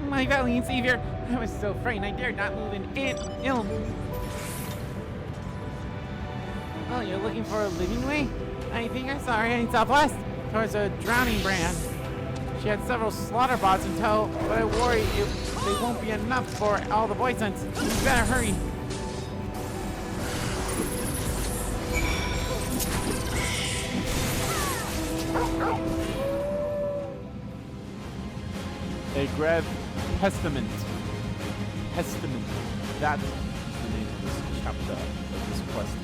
My valiant savior, I was so frightened I dared not move an inch. Oh, you're looking for a living way? I think I saw her heading southwest towards a drowning brand. She had several slaughter bots in tow, but I worry they won't be enough for all the void sense. You better hurry. A Grev Testament. Testament. That's the name of this chapter of this quest.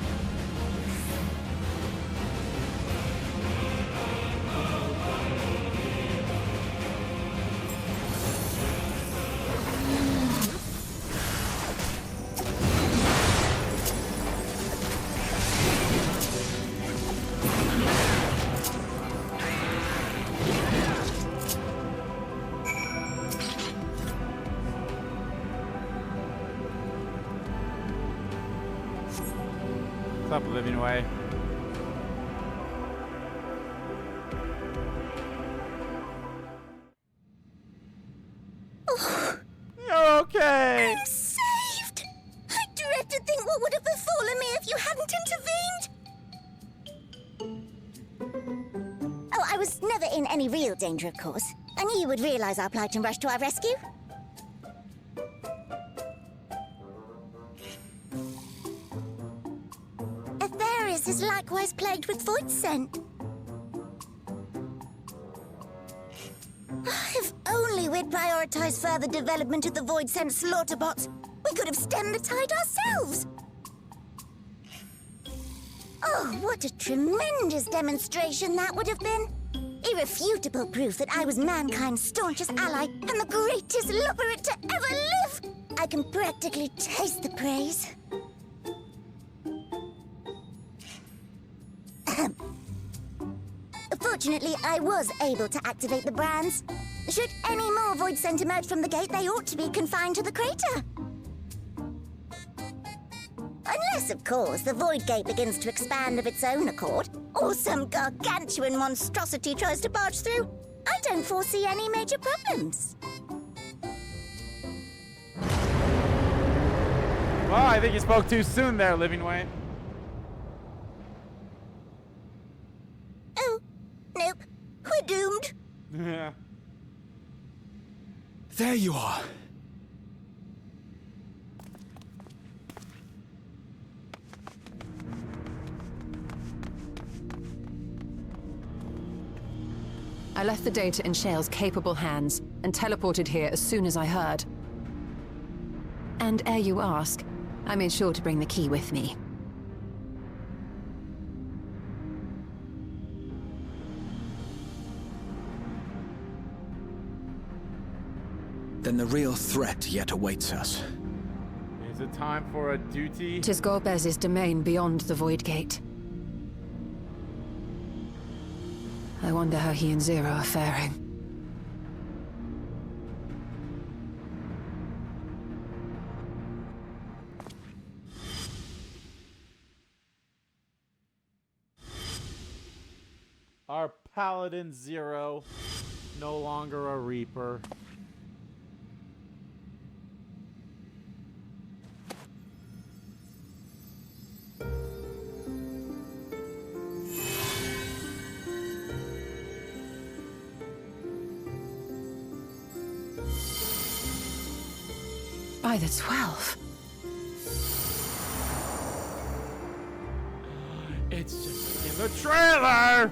What's up, living away? Oh, you're okay. I'm saved. I dread to think what would have befallen me if you hadn't intervened. Oh, I was never in any real danger, of course. I knew you would realize our plight and rush to our rescue. Is likewise plagued with void scent. If only we'd prioritized further development of the void scent slaughter bots, we could have stemmed the tide ourselves. Oh, what a tremendous demonstration that would have been. Irrefutable proof that I was mankind's staunchest ally and the greatest lubberate to ever live. I can practically taste the praise. Fortunately, I was able to activate the brands. Should any more void scent emerge from the gate, they ought to be confined to the crater. Unless, of course, the void gate begins to expand of its own accord, or some gargantuan monstrosity tries to barge through. I don't foresee any major problems. Well, I think you spoke too soon there, Living Way. Oh, nope. We're doomed. Yeah. There you are. I left the data in Shale's capable hands and teleported here as soon as I heard. And ere you ask, I made sure to bring the key with me. Then the real threat yet awaits us. Is it time for a duty? 'Tis Golbez's domain beyond the Void Gate. I wonder how he and Zero are faring. Our Paladin Zero, no longer a Reaper. By the 12. It's just in the trailer!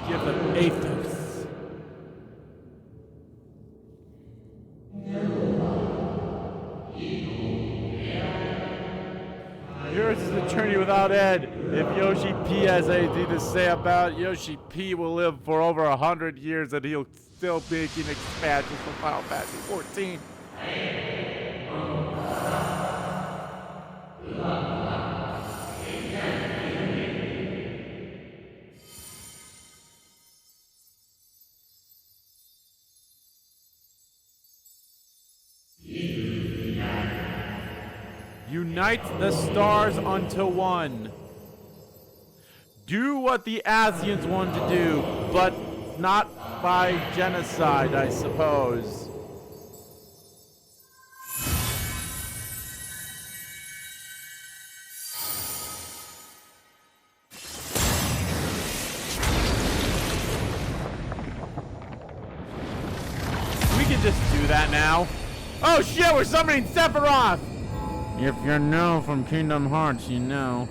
Give them Athos. Yours is a journey without end. If Yoshi P has anything to say about it, Yoshi P will live for over 100 years and he'll still be making expansions for Final Fantasy 14. Unite the stars unto one. Do what the Asians wanted to do, but not by genocide, I suppose. We can just do that now. Oh shit, we're summoning Sephiroth! If you know from Kingdom Hearts, you know.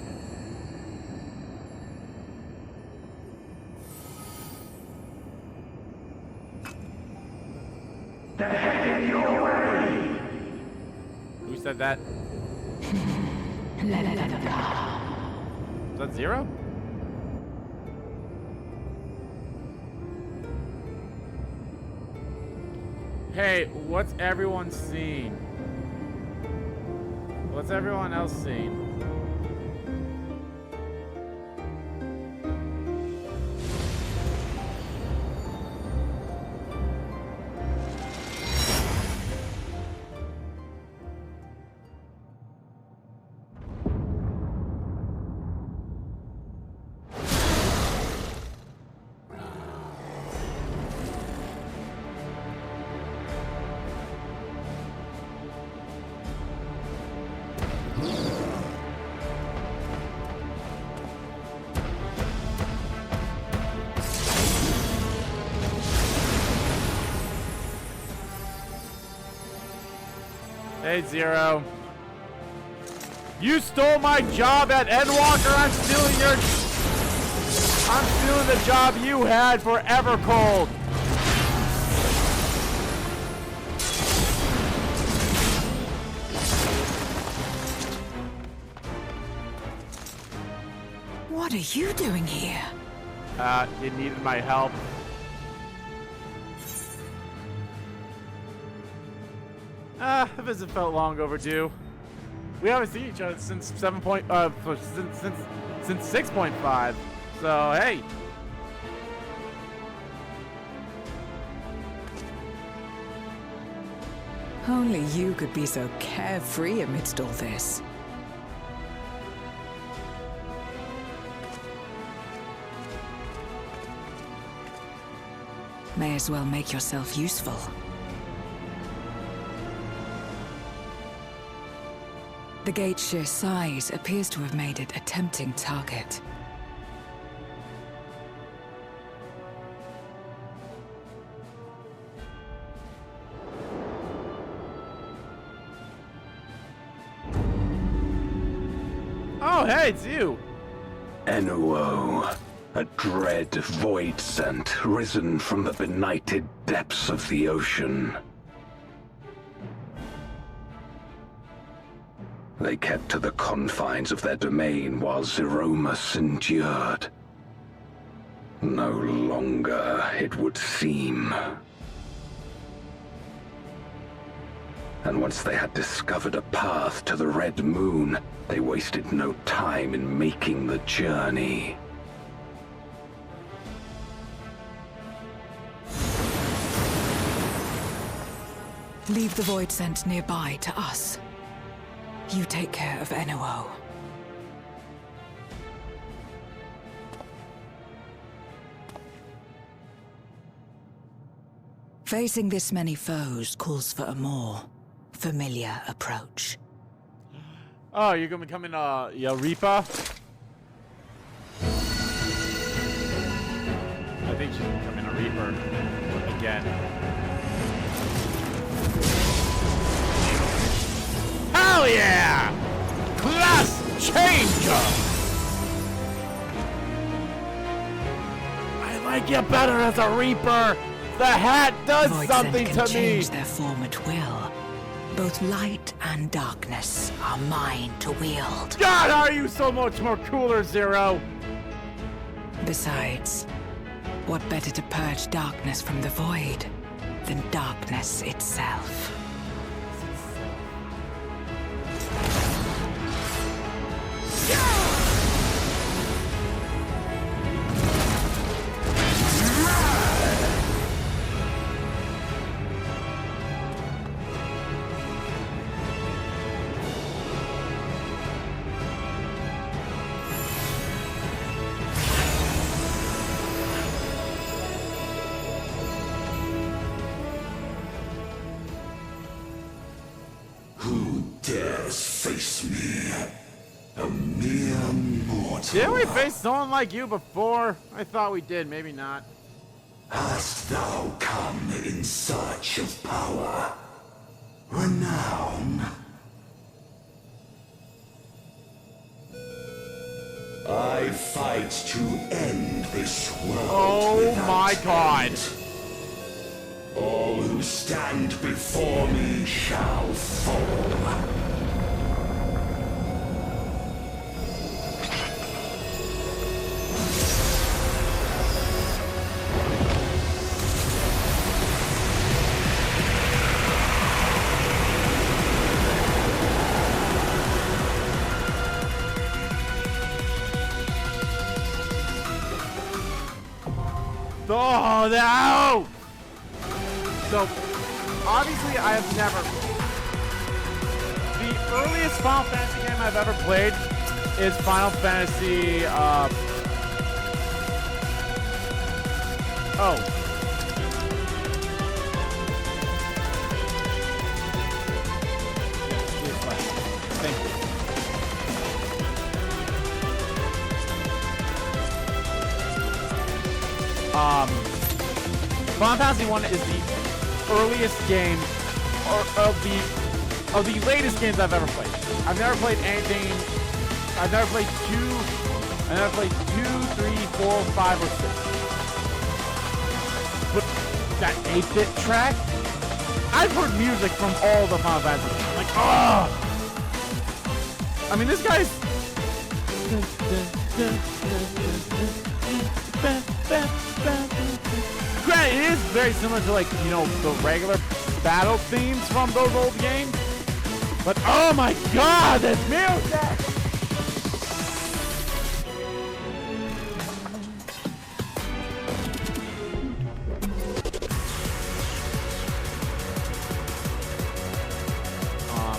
They're heading your way! Who said that? Let them go. Is that Zero? Hey, what's everyone seeing? What's everyone else seeing? Hey, Zero. You stole my job at Endwalker. I'm stealing the job you had for Evercold. What are you doing here? It needed my help. The visit felt long overdue. We haven't seen each other since since 6.5. So hey. Only you could be so carefree amidst all this. May as well make yourself useful. The gate's sheer size appears to have made it a tempting target. Oh, hey, it's you. Enuo, a dread void scent risen from the benighted depths of the ocean. They kept to the confines of their domain while Zeromus endured. No longer, it would seem. And once they had discovered a path to the Red Moon, they wasted no time in making the journey. Leave the Void Scent nearby to us. You take care of NOO. Facing this many foes calls for a more familiar approach. Oh, you're gonna become in Reaper? I think she's becoming a Reaper again. Hell yeah! Class changer! I like you better as a Reaper. The hat does Void something Scent can to me. change their form at will. Both light and darkness are mine to wield. God, are you so much more cooler, Zero? Besides, what better to purge darkness from the void than darkness itself? Didn't we face someone like you before? I thought we did, maybe not. Hast thou come in search of power? Renown? I fight to end this world. Oh my God. All who stand before me shall fall. Oh, no! So, obviously, I have never... The earliest Final Fantasy game I've ever played is Final Fantasy, Oh. Thank you. Final Fantasy 1 is the earliest game, or of the latest games I've ever played. I've never played anything. I've never played 2. I never played 2, 3, 4, 5, or 6. But that 8-bit track, I've heard music from all the Final Fantasy games. I'm like, oh! I mean, this guy's. Granted, it is very similar to, like, you know, the regular battle themes from those old games. But oh my God, this music!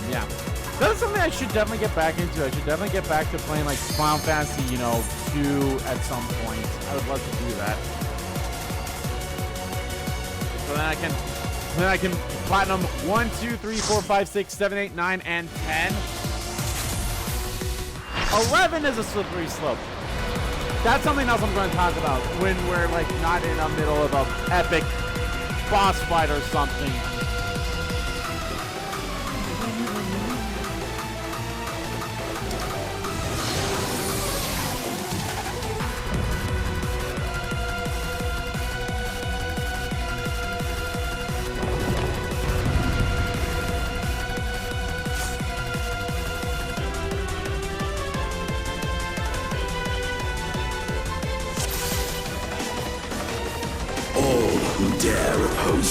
Yeah. That's something I should definitely get back into. I should definitely get back to playing, like, Final Fantasy, you know, 2 at some point. I would love to do that. So then I can platinum 1, 2, 3, 4, 5, 6, 7, 8, 9, and 10. 11 is a slippery slope. That's something else I'm going to talk about when we're, like, not in the middle of an epic boss fight or something.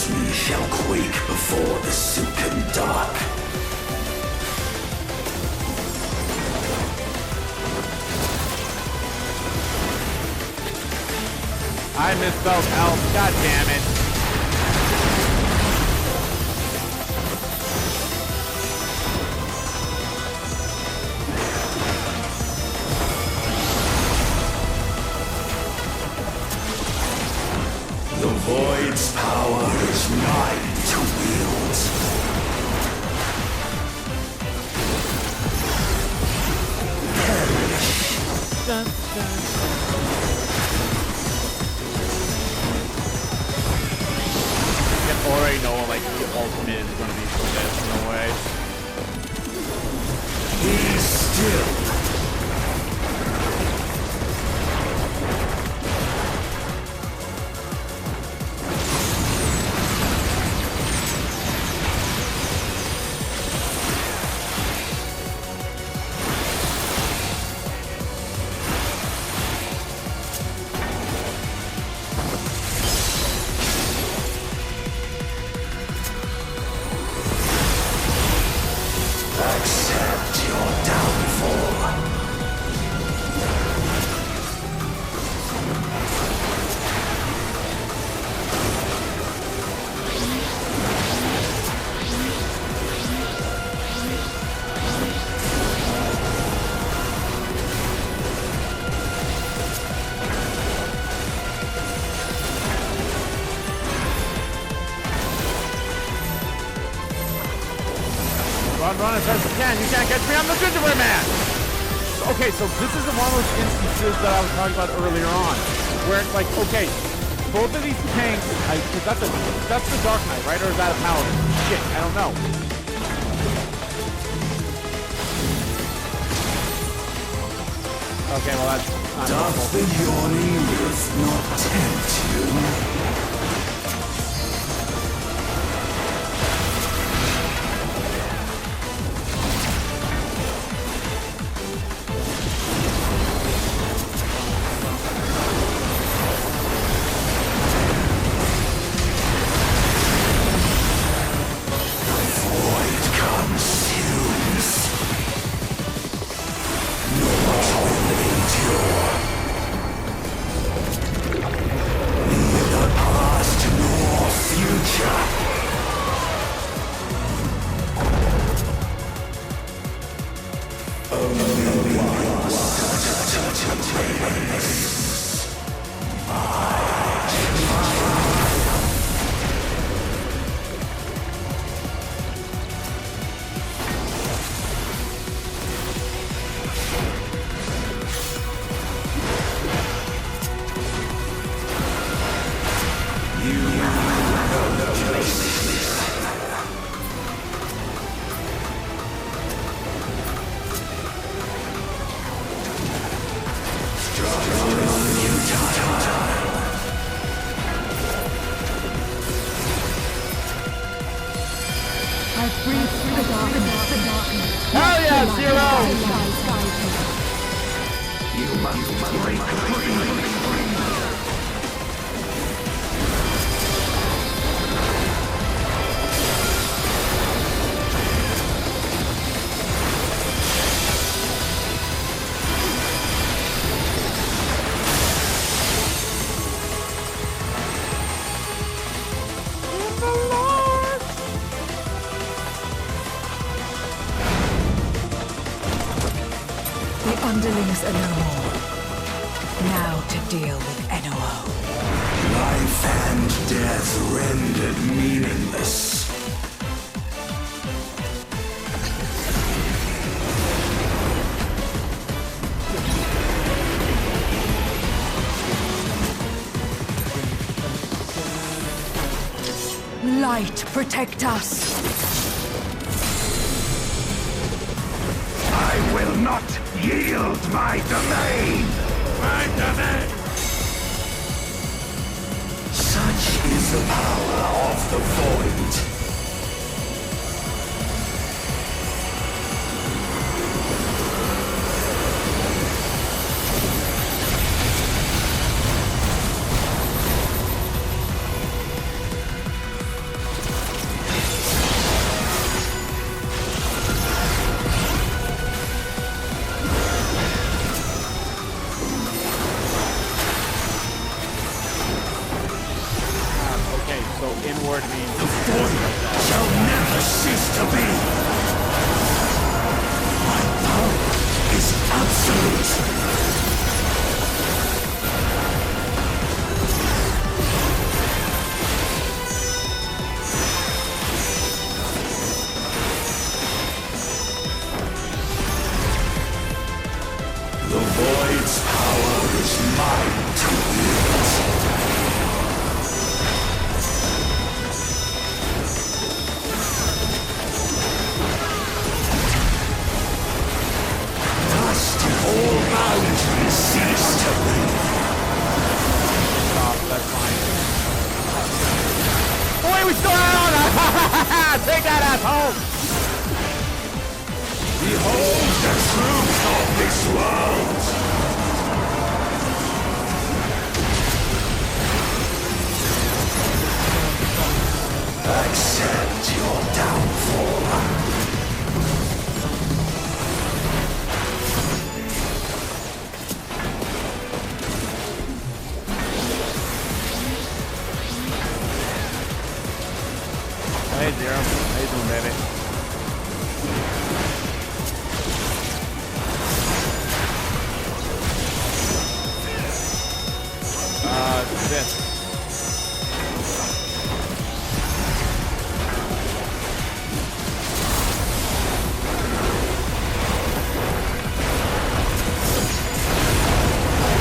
knows me shall quake before the silken dark. I misspelled elf. God damn it. The Void's power is mine to wield. Perish. Dun, dun. I already know like the ultimate is gonna be for this. No way. Be still. Accept your downfall. Run as fast as you can. You can't catch me. I'm the gingerbread man. Okay, so this is one of those instances that I was talking about earlier on, where it's like, okay, both of these tanks, that's the Dark Knight, right? Or is that a Paladin? Shit, I don't know. Okay, well that's not normal. Doth the yawning earth not tempt you? Hell yeah, Zero! You must break free. The underlings are no more. Now to deal with NOO. Life and death rendered meaningless. Light, protect us. I will not yield my domain! My domain! Such is the power of the Void. truth of this world! Accept your downfall. Hey, Zero. How you doing, baby? This.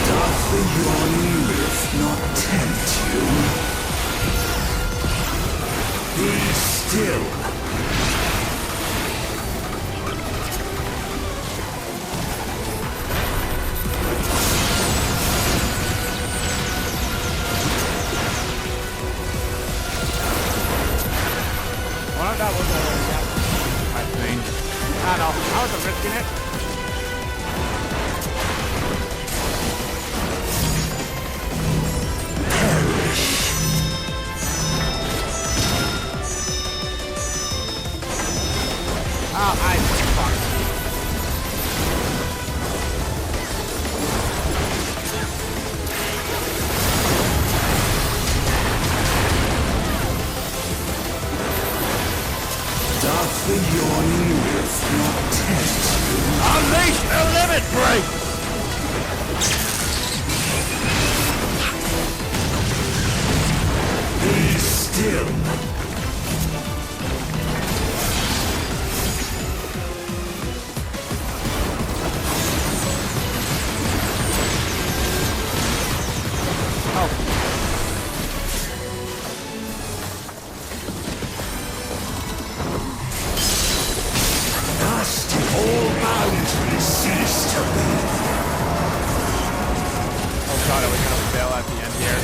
Doth the yawning rift not tempt you? Be still. One of that was already out. I think. I don't know. I wasn't risking it. Oh, I fucked. Doth the yawning rift not tempt you? Unleash the limit break! Be still. Thus did all boundaries cease to be. Oh god, are we gonna fail at the end here?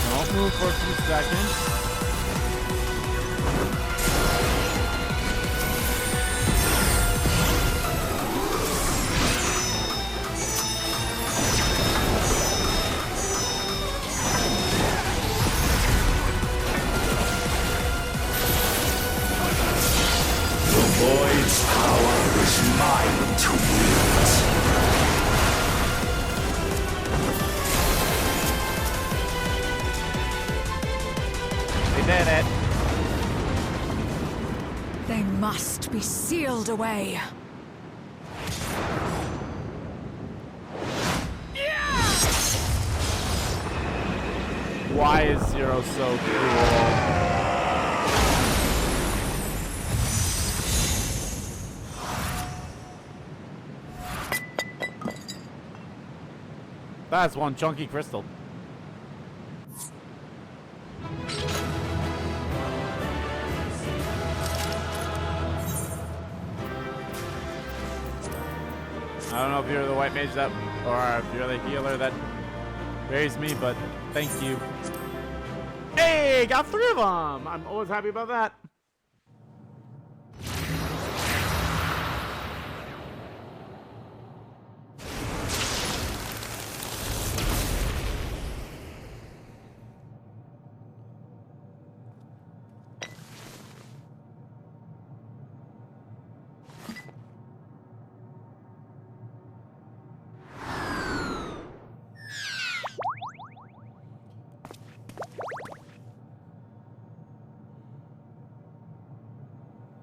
Don't move for a few seconds. Void's power is mine to wield. We did it. They must be sealed away. Why is Zero so cool? That's one chunky crystal. I don't know if you're the white mage that, or if you're the healer that raised me, but thank you. Hey, got 3 of them. I'm always happy about that.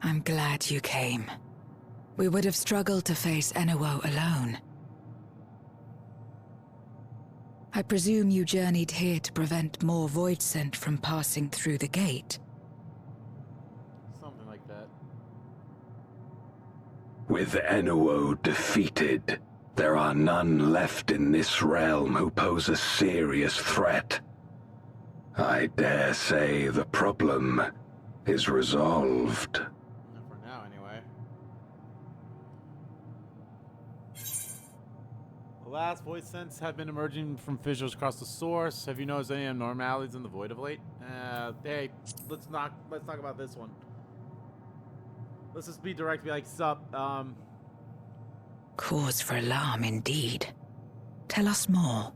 I'm glad you came. We would have struggled to face Enuo alone. I presume you journeyed here to prevent more Voidsent from passing through the gate. Something like that. With Enuo defeated, there are none left in this realm who pose a serious threat. I dare say the problem is resolved. For now, anyway. The last void scents have been emerging from fissures across the source. Have you noticed any abnormalities in the void of late? Hey, let's talk about this one. Let's just be direct, be like, sup, Cause for alarm indeed. Tell us more.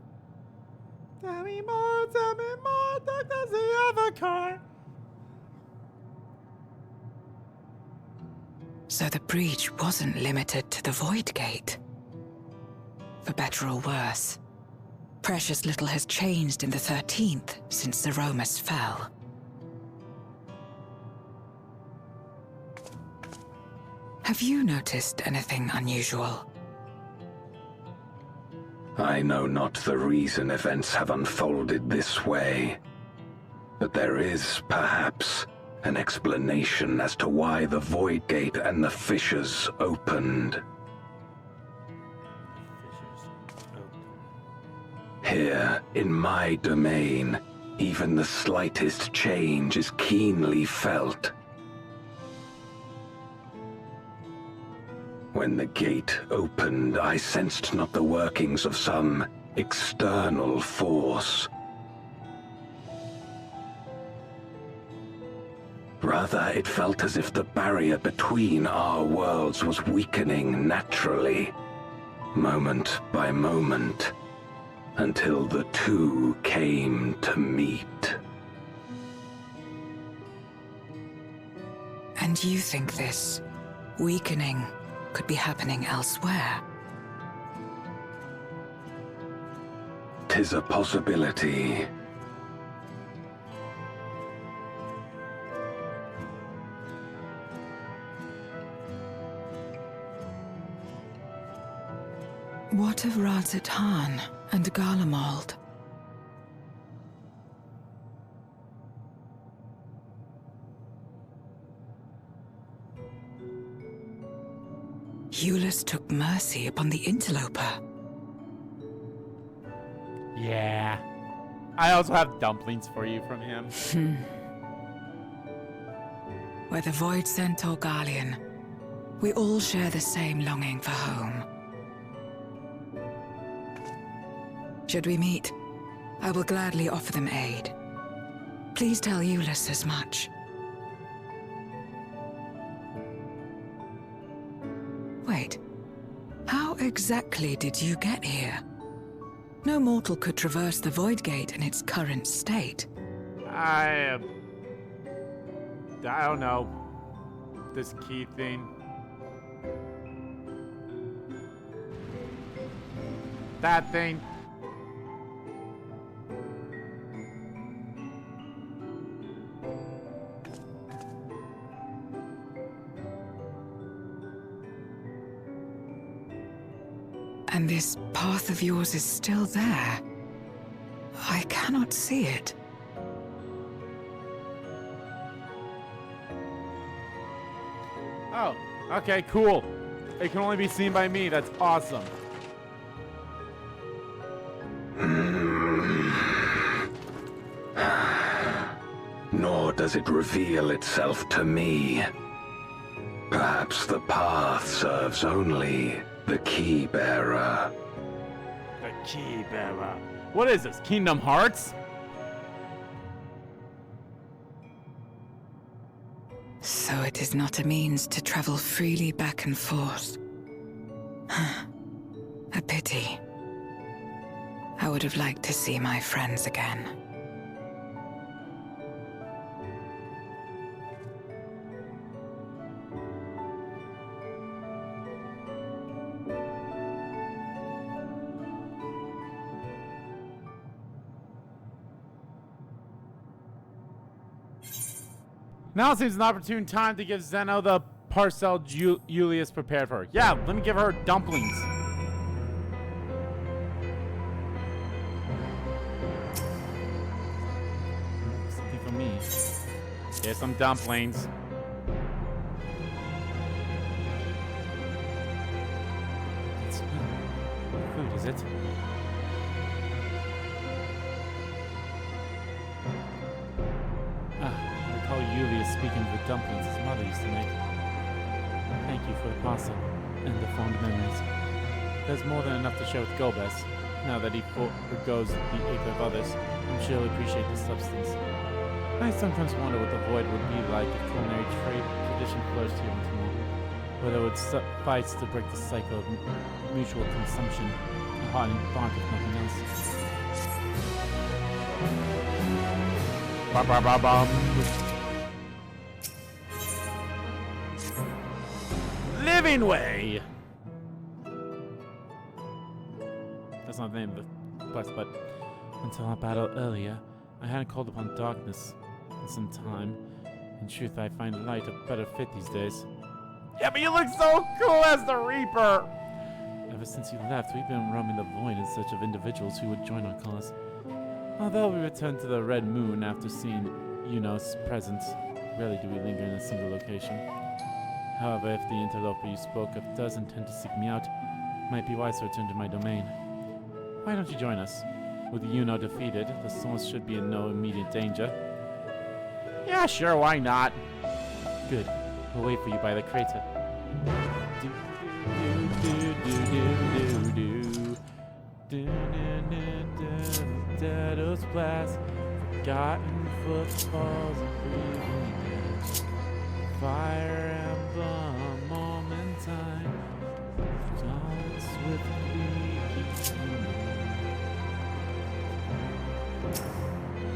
Tell me more, doctors the other kind. So the breach wasn't limited to the Void Gate. For better or worse, precious little has changed in the 13th since the Romus fell. Have you noticed anything unusual? I know not the reason events have unfolded this way, but there is, perhaps, an explanation as to why the Void Gate and the fissures opened. Here, in my domain, even the slightest change is keenly felt. When the gate opened, I sensed not the workings of some external force. Rather, it felt as if the barrier between our worlds was weakening naturally, moment by moment, until the two came to meet. And you think this weakening could be happening elsewhere? 'Tis a possibility. What of Razat-Han and Garlemald? Eulus took mercy upon the interloper. Yeah. I also have dumplings for you from him. Whether Void Scent or Garlean, we all share the same longing for home. Should we meet, I will gladly offer them aid. Please tell Eulus as much. Wait, how exactly did you get here? No mortal could traverse the Void Gate in its current state. I don't know. This key thing. That thing. And this path of yours is still there. I cannot see it. Oh, okay, cool. It can only be seen by me. That's awesome. Nor does it reveal itself to me. Perhaps the path serves only the key bearer. The key bearer. What is this? Kingdom Hearts? So it is not a means to travel freely back and forth. A pity. I would have liked to see my friends again. Now seems an opportune time to give Zeno the parcel Julius prepared for her. Yeah, let me give her dumplings. Something for me. Here's some dumplings. It's food, is it? Julius speaking of the dumplings his mother used to make. Thank you for the pasta and the fond memories. There's more than enough to share with Gobes. Now that he forgoes the ache of others, I'm sure he'll appreciate the substance. I sometimes wonder what the Void would be like if culinary tradition flourished here once more. Whether it would suffice to break the cycle of mutual consumption, a heart and bond if nothing else. Ba ba ba bum. Living Way! That's not the name of the quest, but until our battle earlier, I hadn't called upon darkness in some time. In truth, I find light a better fit these days. Yeah, but you look so cool as the Reaper! Ever since you left, we've been roaming the void in search of individuals who would join our cause. Although we returned to the Red Moon after seeing Yunos' presence, rarely do we linger in a single location. However, if the interloper you spoke of does intend to seek me out, it might be wise to return to my domain. Why don't you join us? With Yuno defeated, the source should be in no immediate danger. Yeah, sure, why not? Good. We'll wait for you by the crater. Shadows blast, forgotten footfalls of breathing dead. Fire emblem, moment time, dawn swiftly keeps moving.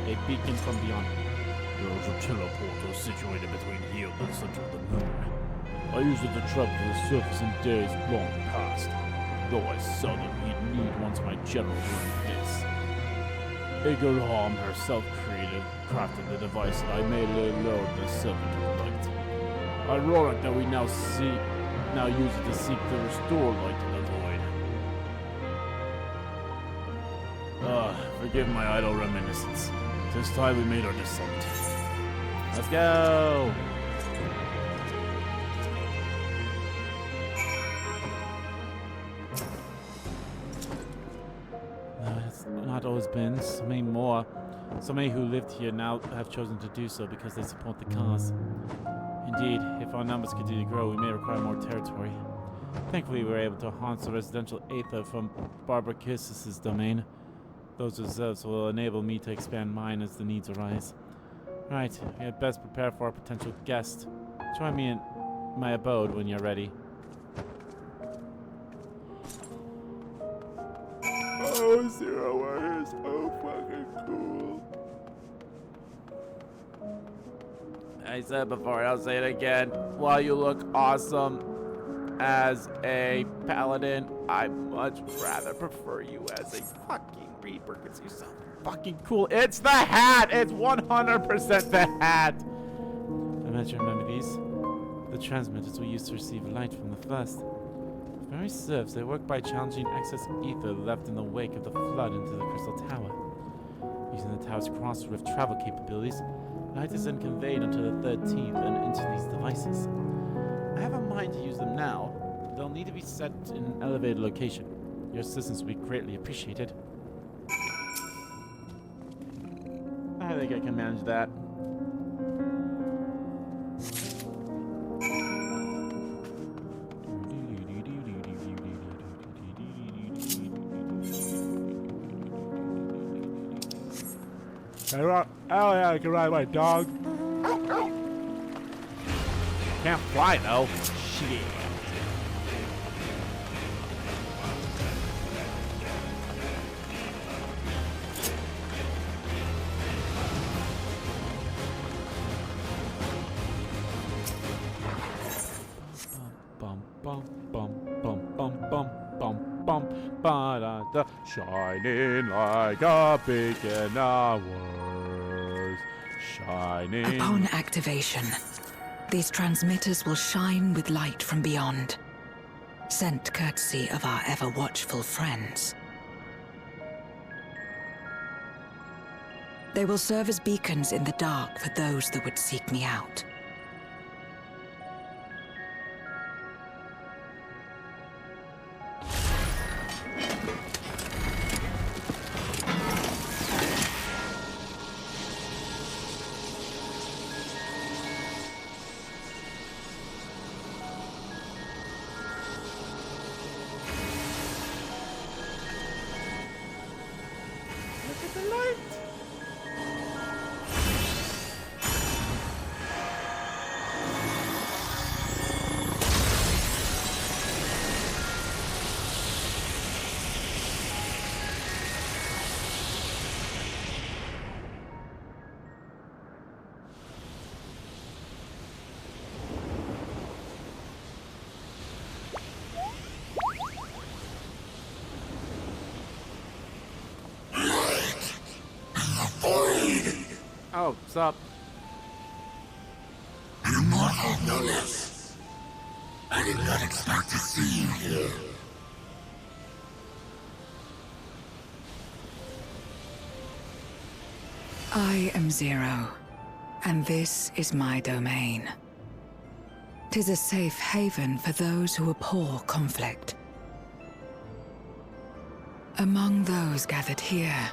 A beacon from beyond. There is a teleporter situated between here and the center of the moon. I used it to travel to the surface in days long past, though I seldom need once my general learned this. Egelholm herself crafted the device that I may lay low in the servant of light. Ironic that we now use it to seek to restore light to the void. Forgive my idle reminiscence. Tis time we made our descent. Let's go! It's not always been. So many who lived here now have chosen to do so because they support the cause. Indeed, if our numbers continue to grow, we may require more territory. Thankfully, we were able to harness the residential aether from Barbara Kirsis' domain. Those reserves will enable me to expand mine as the needs arise. Right, we had best prepare for our potential guest. Join me in my abode when you're ready. Oh, Zero Word is so fucking cool. I said before, I'll say it again. While you look awesome as a paladin, I much rather prefer you as a fucking Reaper because you're so fucking cool. It's the hat! It's 100% the hat! I bet you remember these. The transmitters we used to receive light from the first. If memory serves, they work by challenging excess ether left in the wake of the flood into the Crystal Tower. Using the tower's cross-rift travel capabilities, light is then conveyed onto the 13th and into these devices. I have a mind to use them now. They'll need to be set in an elevated location. Your assistance will be greatly appreciated. I think I can manage that. Oh yeah, I can ride my dog. Can't fly though. Shit. Bum bum bum bum bum bum bum bum ba da da, shining like a beacon hours, shining. Upon activation, these transmitters will shine with light from beyond, sent courtesy of our ever-watchful friends. They will serve as beacons in the dark for those that would seek me out. Oh, what's up? Immortal Nullus. I did not expect to see you here. I am Zero, and this is my domain. 'Tis a safe haven for those who abhor conflict. Among those gathered here,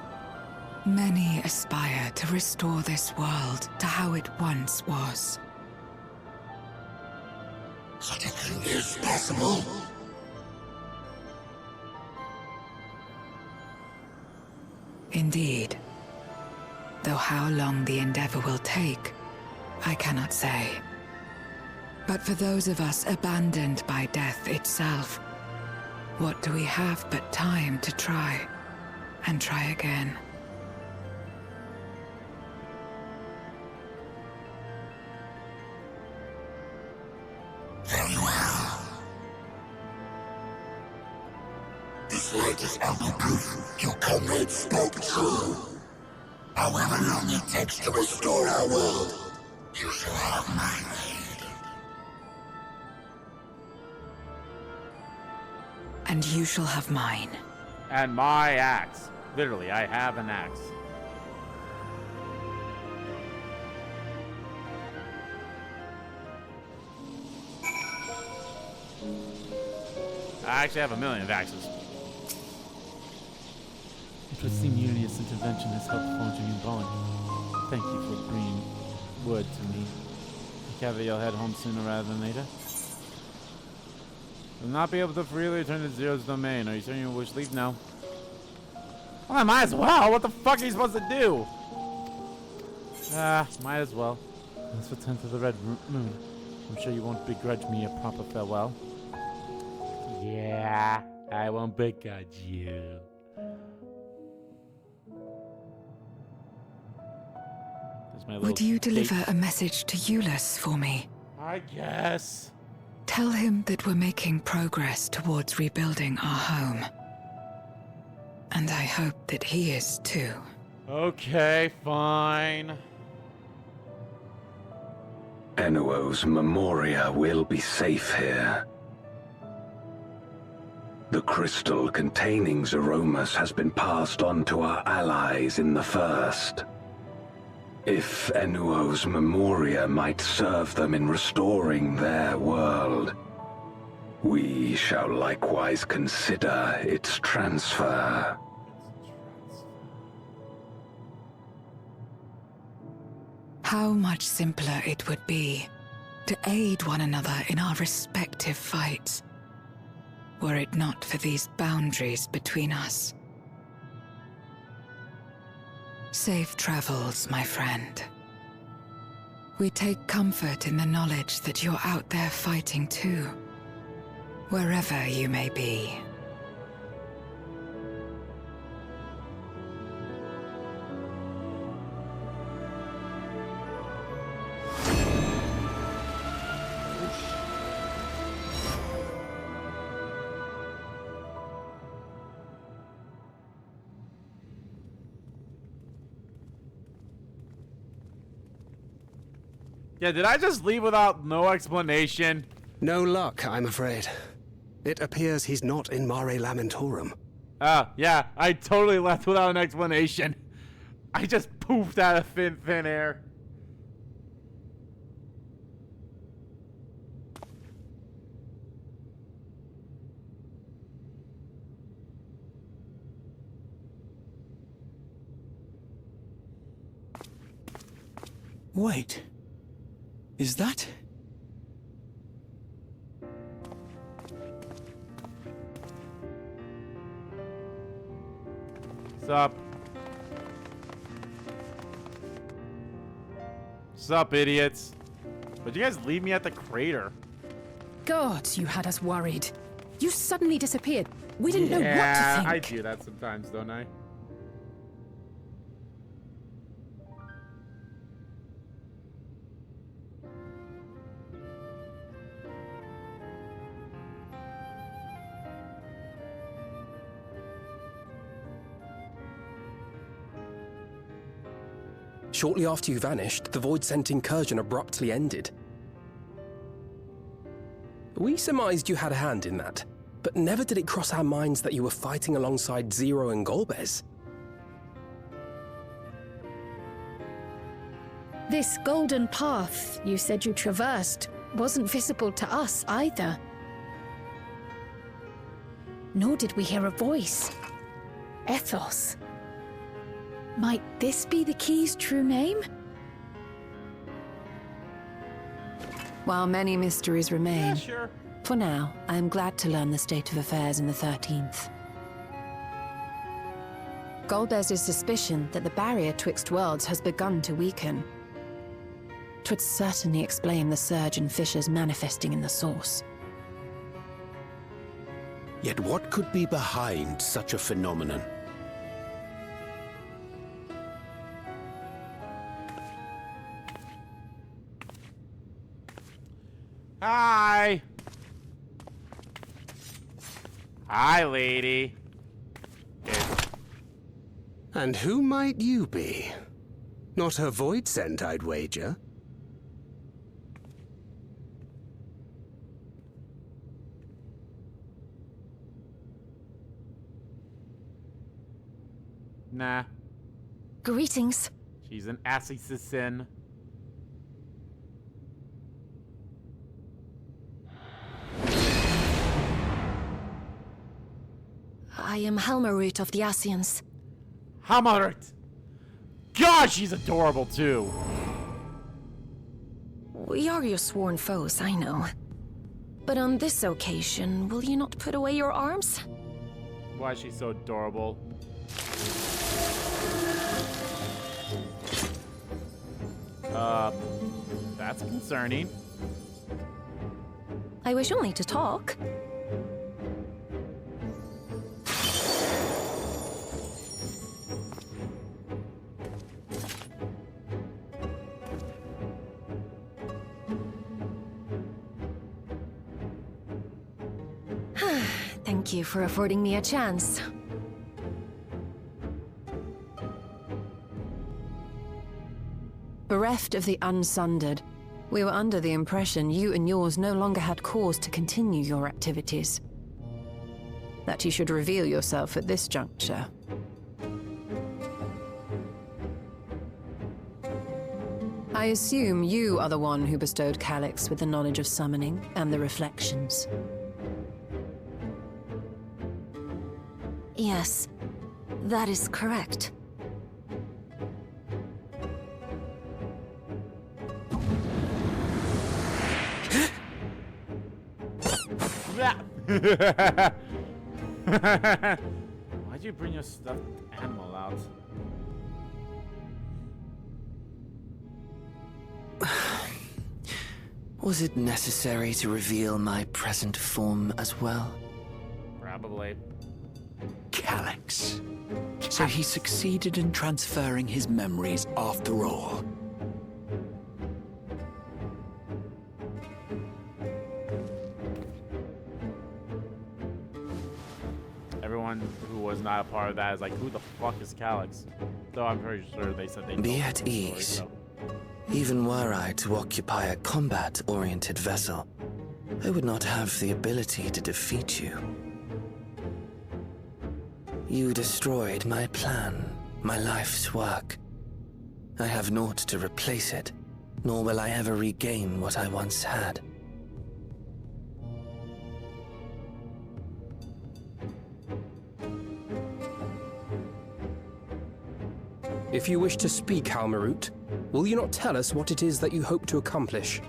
many aspire to restore this world to how it once was. Such a thing is possible. Indeed. Though how long the endeavor will take, I cannot say. But for those of us abandoned by death itself, what do we have but time to try, and try again? Very well. This light is ample proof your comrades spoke true. However long it takes to restore our world, you shall have my aid. And you shall have mine. And my axe. Literally, I have an axe. I actually have a million of axes. Unforeseen Unius intervention has helped forge a new bond. Thank you for bringing word to me. Kevin, you'll head home sooner rather than later. Will not be able to freely return to Zero's domain. Are you certain you wish to leave now? Well, I might as well. What the fuck are you supposed to do? Might as well. That's the 10th of the Red Moon. I'm sure you won't begrudge me a proper farewell. Yeah, I won't begrudge you. Would you deliver a message to Eulus for me? I guess. Tell him that we're making progress towards rebuilding our home. And I hope that he is too. Okay, fine. Enuo's Memoria will be safe here. The crystal containing Zeromus has been passed on to our allies in the First. If Enuo's Memoria might serve them in restoring their world, we shall likewise consider its transfer. How much simpler it would be to aid one another in our respective fights, were it not for these boundaries between us. Safe travels, my friend. We take comfort in the knowledge that you're out there fighting too, wherever you may be. Yeah, did I just leave without no explanation? No luck, I'm afraid. It appears he's not in Mare Lamentorum. Yeah, I totally left without an explanation. I just poofed out of thin air. Wait. Is that? What's up? Sup, idiots? But you guys leave me at the crater. God, you had us worried. You suddenly disappeared. We didn't know what to think. Yeah, I do that sometimes, don't I? Shortly after you vanished, the Void-Sent incursion abruptly ended. We surmised you had a hand in that, but never did it cross our minds that you were fighting alongside Zero and Golbez. This golden path you said you traversed wasn't visible to us either. Nor did we hear a voice. Ethos. Might this be the key's true name? While many mysteries remain, Yeah, sure. for now, I am glad to learn the state of affairs in the 13th. Golbez's suspicion that the barrier twixt worlds has begun to weaken. 'Twould certainly explain the surge in fissures manifesting in the source. Yet what could be behind such a phenomenon? Hi. Hi, lady. And who might you be? Not her Void-Sent, I'd wager. Nah. Greetings. She's an assassin. I am Helmarut of the Asians. Hamarit. God, she's adorable too. We are your sworn foes, I know. But on this occasion, will you not put away your arms? Why is she so adorable? That's concerning. I wish only to talk. Thank you for affording me a chance. Bereft of the Unsundered, we were under the impression you and yours no longer had cause to continue your activities. That you should reveal yourself at this juncture. I assume you are the one who bestowed Calyx with the knowledge of summoning and the reflections. Yes, that is correct. Why'd you bring your stuffed animal out? Was it necessary to reveal my present form as well? Probably. Calyx. So he succeeded in transferring his memories after all. Everyone who was not a part of that is like, who the fuck is Calyx? Though I'm pretty sure they said they Be told at the story, ease. so. Even were I to occupy a combat-oriented vessel, I would not have the ability to defeat you. You destroyed my plan, my life's work. I have naught to replace it, nor will I ever regain what I once had. If you wish to speak, Helmarut, will you not tell us what it is that you hope to accomplish?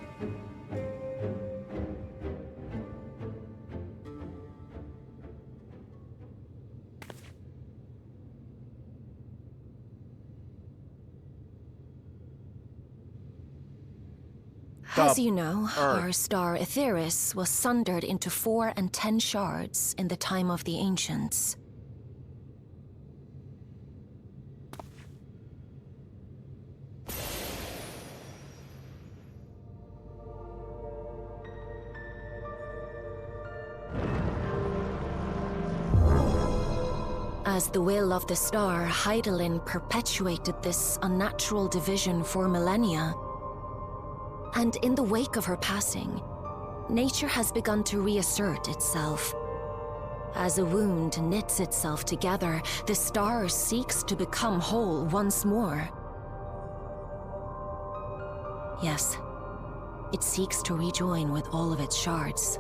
As you know, our star Etheirys was sundered into 4 and 10 shards in the time of the Ancients. As the will of the star, Hydaelyn perpetuated this unnatural division for millennia. And in the wake of her passing, nature has begun to reassert itself. As a wound knits itself together, the star seeks to become whole once more. Yes, it seeks to rejoin with all of its shards.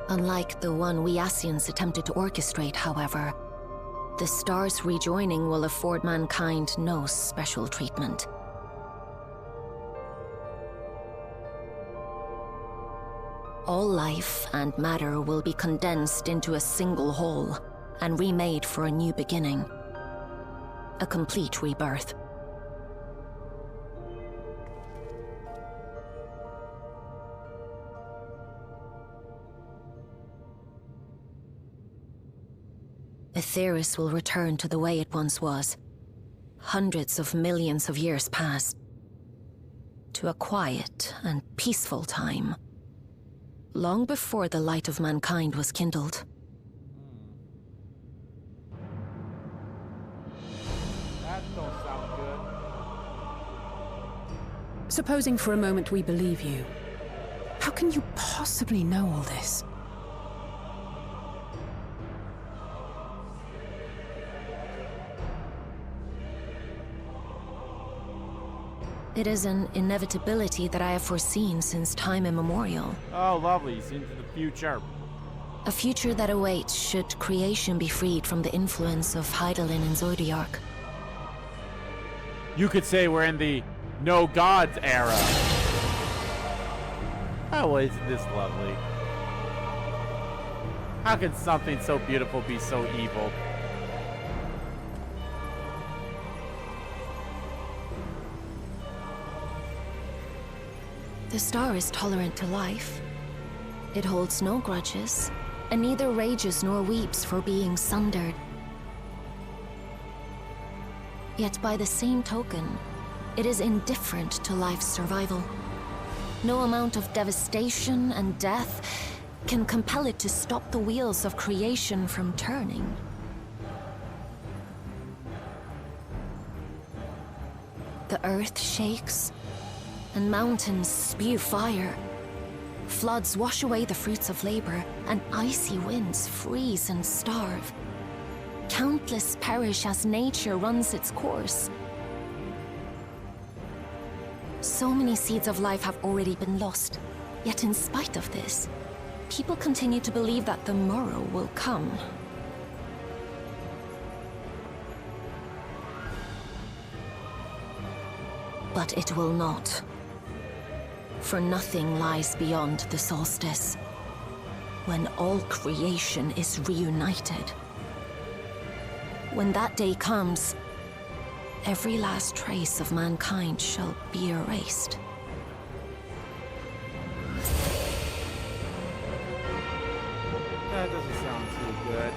Unlike the one we Ascians attempted to orchestrate, however, the star's rejoining will afford mankind no special treatment. All life and matter will be condensed into a single whole and remade for a new beginning. A complete rebirth. Etheirys will return to the way it once was. Hundreds of millions of years past. To a quiet and peaceful time. Long before the light of mankind was kindled. That don't sound good. Supposing for a moment we believe you, how can you possibly know all this? It is an inevitability that I have foreseen since time immemorial. Oh, lovely. You've seen into the future. A future that awaits should creation be freed from the influence of Hydaelyn and Zodiark. You could say we're in the no gods era. Oh, isn't this lovely? How can something so beautiful be so evil? The star is tolerant to life. It holds no grudges, and neither rages nor weeps for being sundered. Yet by the same token, it is indifferent to life's survival. No amount of devastation and death can compel it to stop the wheels of creation from turning. The earth shakes, and mountains spew fire. Floods wash away the fruits of labor, and icy winds freeze and starve. Countless perish as nature runs its course. So many seeds of life have already been lost, yet in spite of this, people continue to believe that the morrow will come. But it will not. For nothing lies beyond the solstice, when all creation is reunited. When that day comes, every last trace of mankind shall be erased. That doesn't sound too good.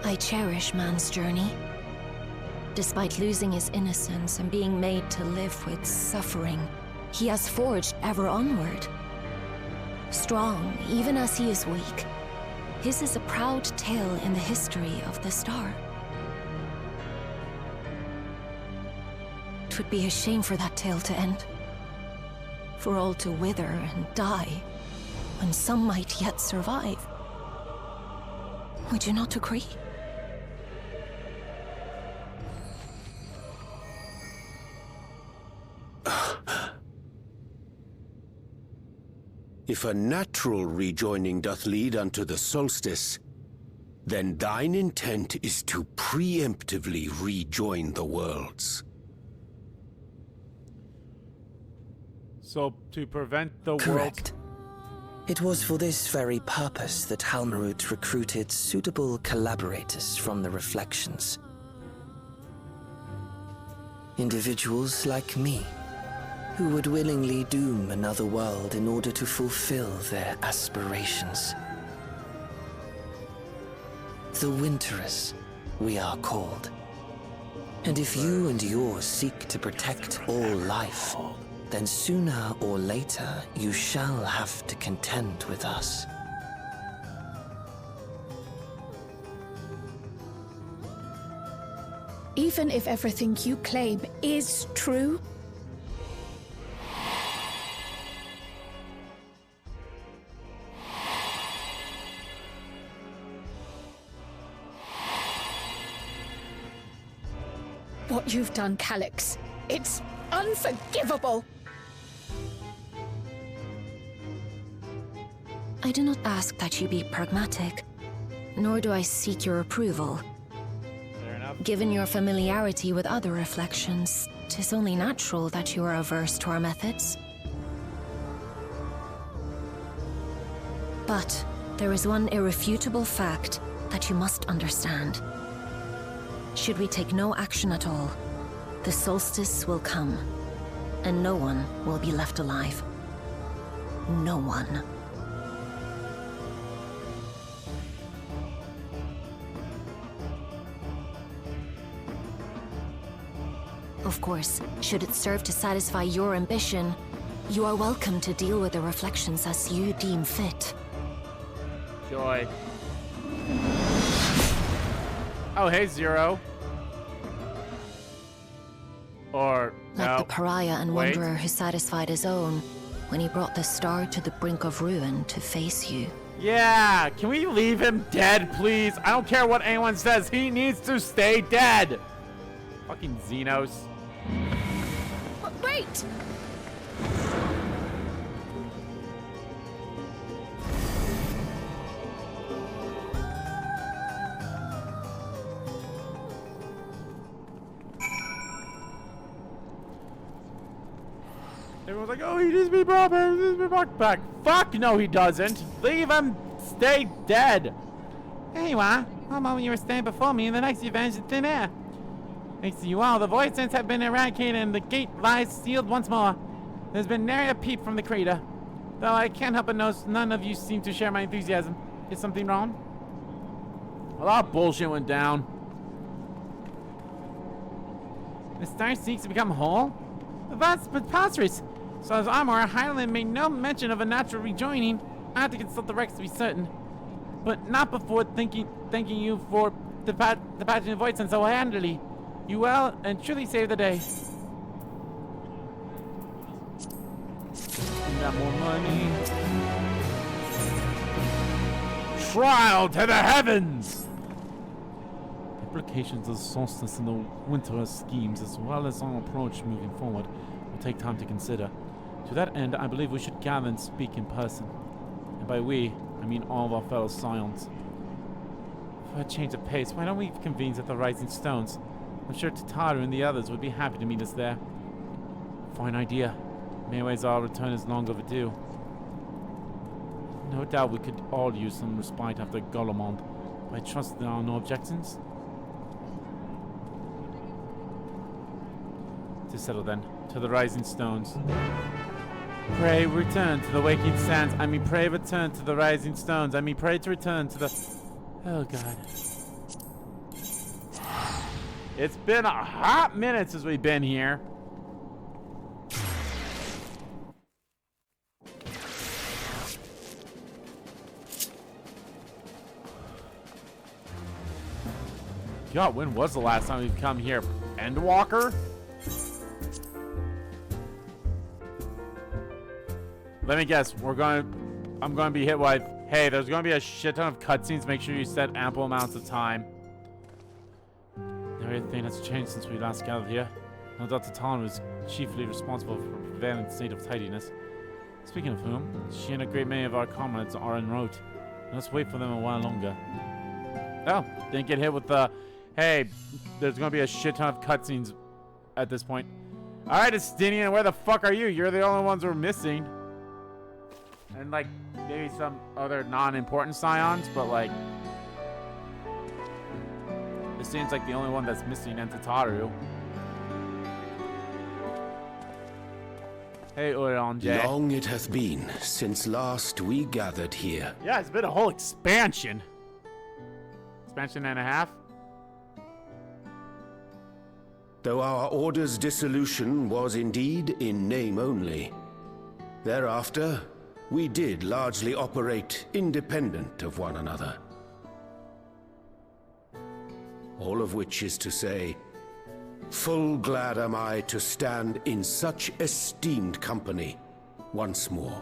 I cherish man's journey. Despite losing his innocence and being made to live with suffering, he has forged ever onward. Strong, even as he is weak, his is a proud tale in the history of the star. It would be a shame for that tale to end. For all to wither and die, when some might yet survive. Would you not agree? If a natural rejoining doth lead unto the solstice, then thine intent is to preemptively rejoin the worlds. So, to prevent the Correct. It was for this very purpose that Halmarut recruited suitable collaborators from the Reflections. Individuals like me, who would willingly doom another world in order to fulfill their aspirations. The Winterers, we are called. And if you and yours seek to protect all life, then sooner or later you shall have to contend with us. Even if everything you claim is true, what you've done, Calyx, it's unforgivable. I do not ask that you be pragmatic, nor do I seek your approval. Fair enough. Given your familiarity with other reflections, 'tis only natural that you are averse to our methods. But there is one irrefutable fact that you must understand. Should we take no action at all, the solstice will come, and no one will be left alive. No one. Of course, should it serve to satisfy your ambition, you are welcome to deal with the reflections as you deem fit. Joy. Oh, hey, Zero. Or, like no. the pariah and Wait. wanderer who satisfied his own when he brought the star to the brink of ruin to face you. Yeah, can we leave him dead, please? I don't care what anyone says. He needs to stay dead. Fucking Xenos. Wait! Everyone's like, oh, he needs to be brought back. He needs to be brought back. Fuck no, he doesn't. Leave him stay dead. There you are. One moment you were standing before me, and the next you vanished in thin air. Thanks to you all, the void sense have been eradicated and the gate lies sealed once more. There's been nary a peep from the crater. Though I can't help but notice none of you seem to share my enthusiasm. Is something wrong? A lot of bullshit went down. The star seeks to become whole? That's preposterous. So as Armor, Highland made no mention of a natural rejoining. I have to consult the Rex to be certain. But not before thanking you for the patching of void sense so handily. You well and truly saved the day. Got more money. Trial to the heavens! Implications of solstice and the winter schemes, as well as our approach moving forward, will take time to consider. To that end, I believe we should gather and speak in person. And by we, I mean all of our fellow Scions. For a change of pace, why don't we convene at the Rising Stones? I'm sure Tataru and the others would be happy to meet us there. Fine idea. Mayways our return is long overdue. No doubt we could all use some respite after Golemond, but I trust there are no objections. To settle then, to the Rising Stones. Pray return to the waking sands. Pray return to the Rising Stones. Pray to return to the... Oh god. It's been a hot minute since we've been here. God, when was the last time we've come here? Endwalker? Let me guess, I'm gonna be hit with, hey, there's gonna be a shit ton of cutscenes, make sure you set ample amounts of time. Everything has changed since we last gathered here. No doubt Tatan was chiefly responsible for the prevailing state of tidiness. Speaking of whom, she and a great many of our comrades are en route. Let's wait for them a while longer. Oh, didn't get hit with the, hey, there's gonna be a shit ton of cutscenes at this point. Alright, Estinian, where the fuck are you? You're the only ones who are missing. And, like, maybe some other non-important scions, but, like... It seems like the only one that's missing, and Tataru. Hey, Orange. Long it hath been since last we gathered here. Yeah, it's been a whole expansion. Expansion and a half. Though our order's dissolution was indeed in name only. Thereafter, we did largely operate independent of one another. All of which is to say, full glad am I to stand in such esteemed company once more.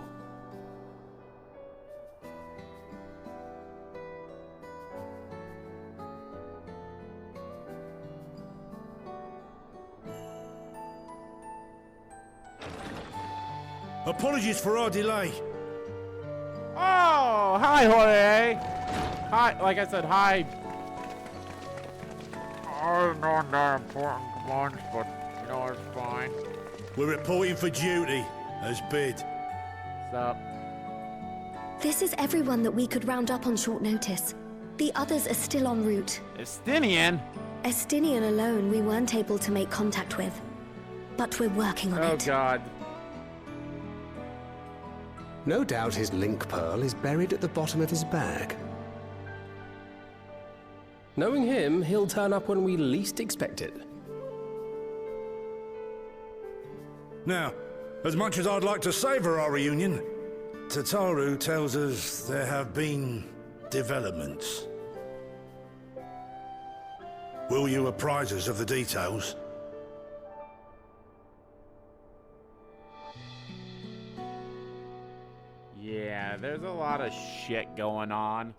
Apologies for our delay. Oh, hi, Jorge. Hi, like I said, hi. I'm not that important ones, but you know it's fine. We're reporting for duty, as bid. What's up? This is everyone that we could round up on short notice. The others are still en route. Estinian? Estinian alone we weren't able to make contact with. But we're working on it. Oh god. No doubt his link pearl is buried at the bottom of his bag. Knowing him, he'll turn up when we least expect it. Now, as much as I'd like to savor our reunion, Tataru tells us there have been developments. Will you apprise us of the details? Yeah, there's a lot of shit going on.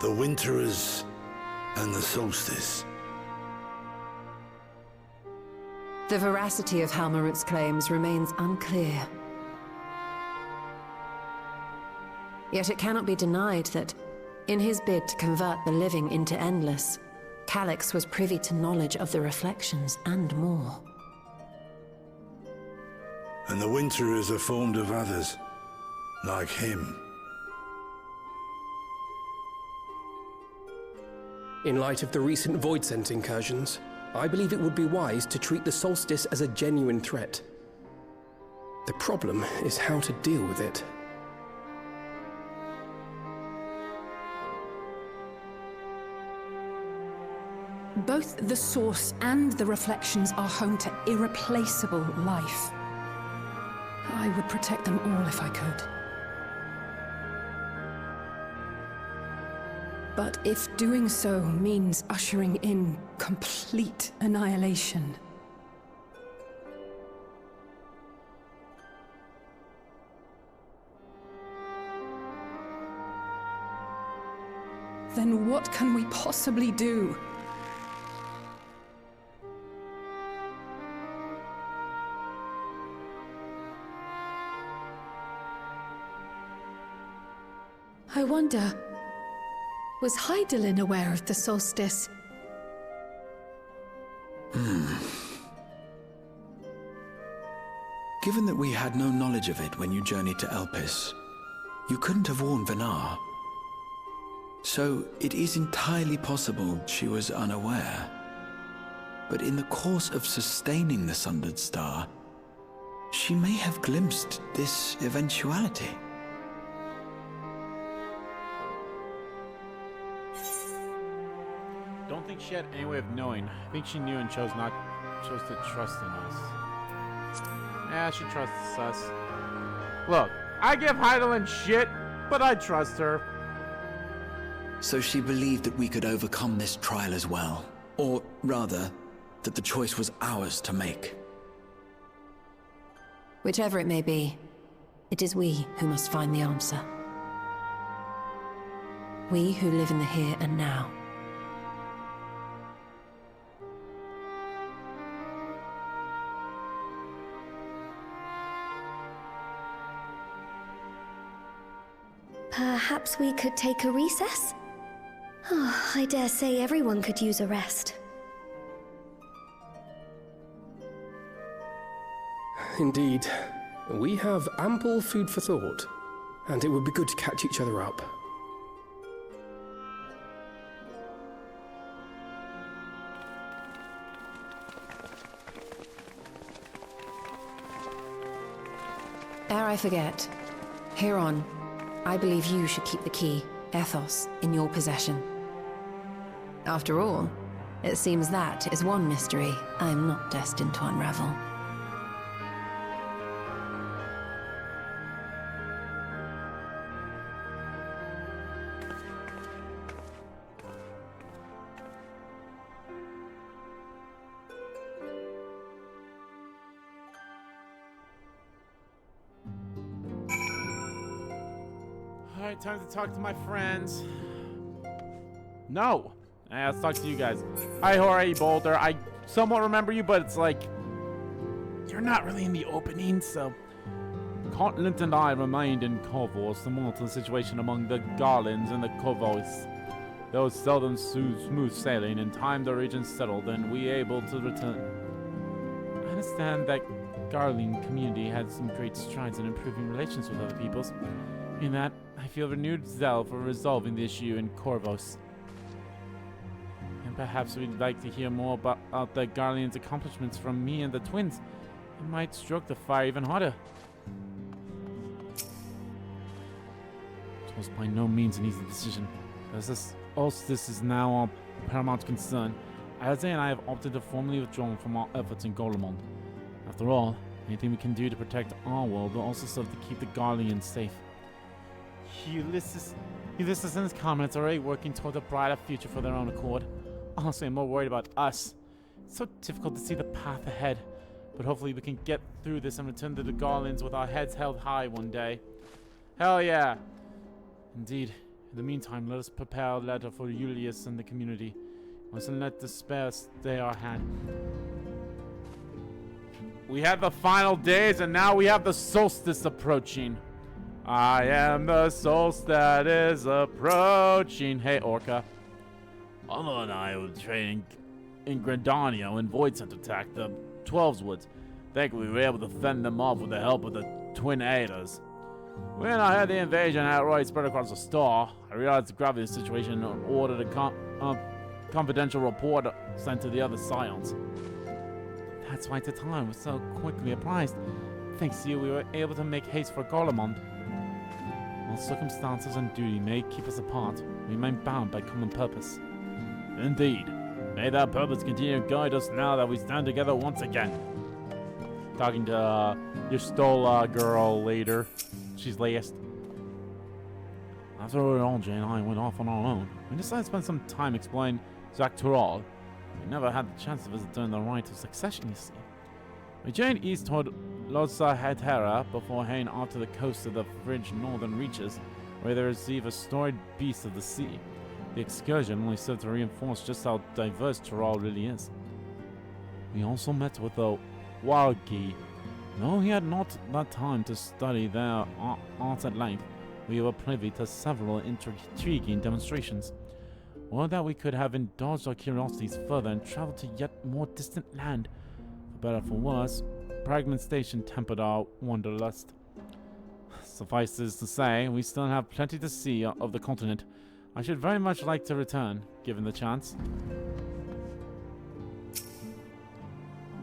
The Winterers and the Solstice. The veracity of Halmarut's claims remains unclear. Yet it cannot be denied that, in his bid to convert the living into endless, Calyx was privy to knowledge of the reflections and more. And the Winterers are formed of others, like him. In light of the recent Voidsent incursions, I believe it would be wise to treat the Solstice as a genuine threat. The problem is how to deal with it. Both the Source and the Reflections are home to irreplaceable life. I would protect them all if I could. But if doing so means ushering in complete annihilation, then what can we possibly do? I wonder, was Hydaelyn aware of the solstice? Given that we had no knowledge of it when you journeyed to Elpis, you couldn't have warned Venar. So it is entirely possible she was unaware. But in the course of sustaining the Sundered Star, she may have glimpsed this eventuality. Don't think she had any way of knowing. I think she knew and chose to trust in us. Yeah, she trusts us. Look, I give Hydaelyn shit, but I trust her. So she believed that we could overcome this trial as well. Or rather, that the choice was ours to make. Whichever it may be, it is we who must find the answer. We who live in the here and now. Perhaps we could take a recess? Oh, I dare say everyone could use a rest. Indeed. We have ample food for thought, and it would be good to catch each other up. Ere I forget, Heron, I believe you should keep the key, Ethos, in your possession. After all, it seems that is one mystery I am not destined to unravel. Alright, time to talk to my friends. No! Let's talk to you guys. Hi, Jorge Boulder. I somewhat remember you, but it's like... you're not really in the opening, so... Continent and I remained in Corvos to monitor the situation among the Garlands and the Corvos. There was seldom smooth sailing. In time the region settled and we able to return. I understand that Garland community had some great strides in improving relations with other peoples. In that, I feel renewed zeal for resolving the issue in Corvos. And perhaps we'd like to hear more about the Garlean's accomplishments from me and the twins. It might stroke the fire even harder. It was by no means an easy decision, as this Ulster is now our paramount concern. Alze and I have opted to formally withdraw from our efforts in Golemond. After all, anything we can do to protect our world will also serve to keep the Garleans safe. Ulysses and his comrades are already working toward a brighter future for their own accord. Honestly, I'm more worried about us. It's so difficult to see the path ahead, but hopefully we can get through this and return to the Garlands with our heads held high one day. Hell yeah! Indeed. In the meantime, let us prepare a letter for Julius and the community. We mustn't let despair stay our hand. We have the final days, and now we have the solstice approaching. I am the solstice that is approaching. Hey, Orca. Otto and I will train in Grandanio when Voidsent attacked the 12's Woods. Thankfully, we were able to fend them off with the help of the Twin Adas. When I heard the invasion outright spread across the star, I realized the gravity of the situation and ordered a confidential report sent to the other Scions. That's why at the time was so quickly apprised. Thanks to you, we were able to make haste for Golemond. While circumstances and duty may keep us apart, we remain bound by common purpose. Indeed. May that purpose continue to guide us now that we stand together once again. Talking to your Stola girl later. She's last. After all, Jane and I went off on our own. We decided to spend some time exploring Zaktural. We never had the chance to visit during the rite of succession, you see. We journeyed east toward Losa Hetera before heading off to the coast of the fringe northern reaches, where they receive a storied beast of the sea. The excursion only served to reinforce just how diverse Tural really is. We also met with the Wargi. Though he had not that time to study their art at length, we were privy to several intriguing demonstrations. Or that we could have indulged our curiosities further and traveled to yet more distant land. For better or for worse, fragmentation tempered our wanderlust. Suffice it to say, we still have plenty to see of the continent. I should very much like to return, given the chance.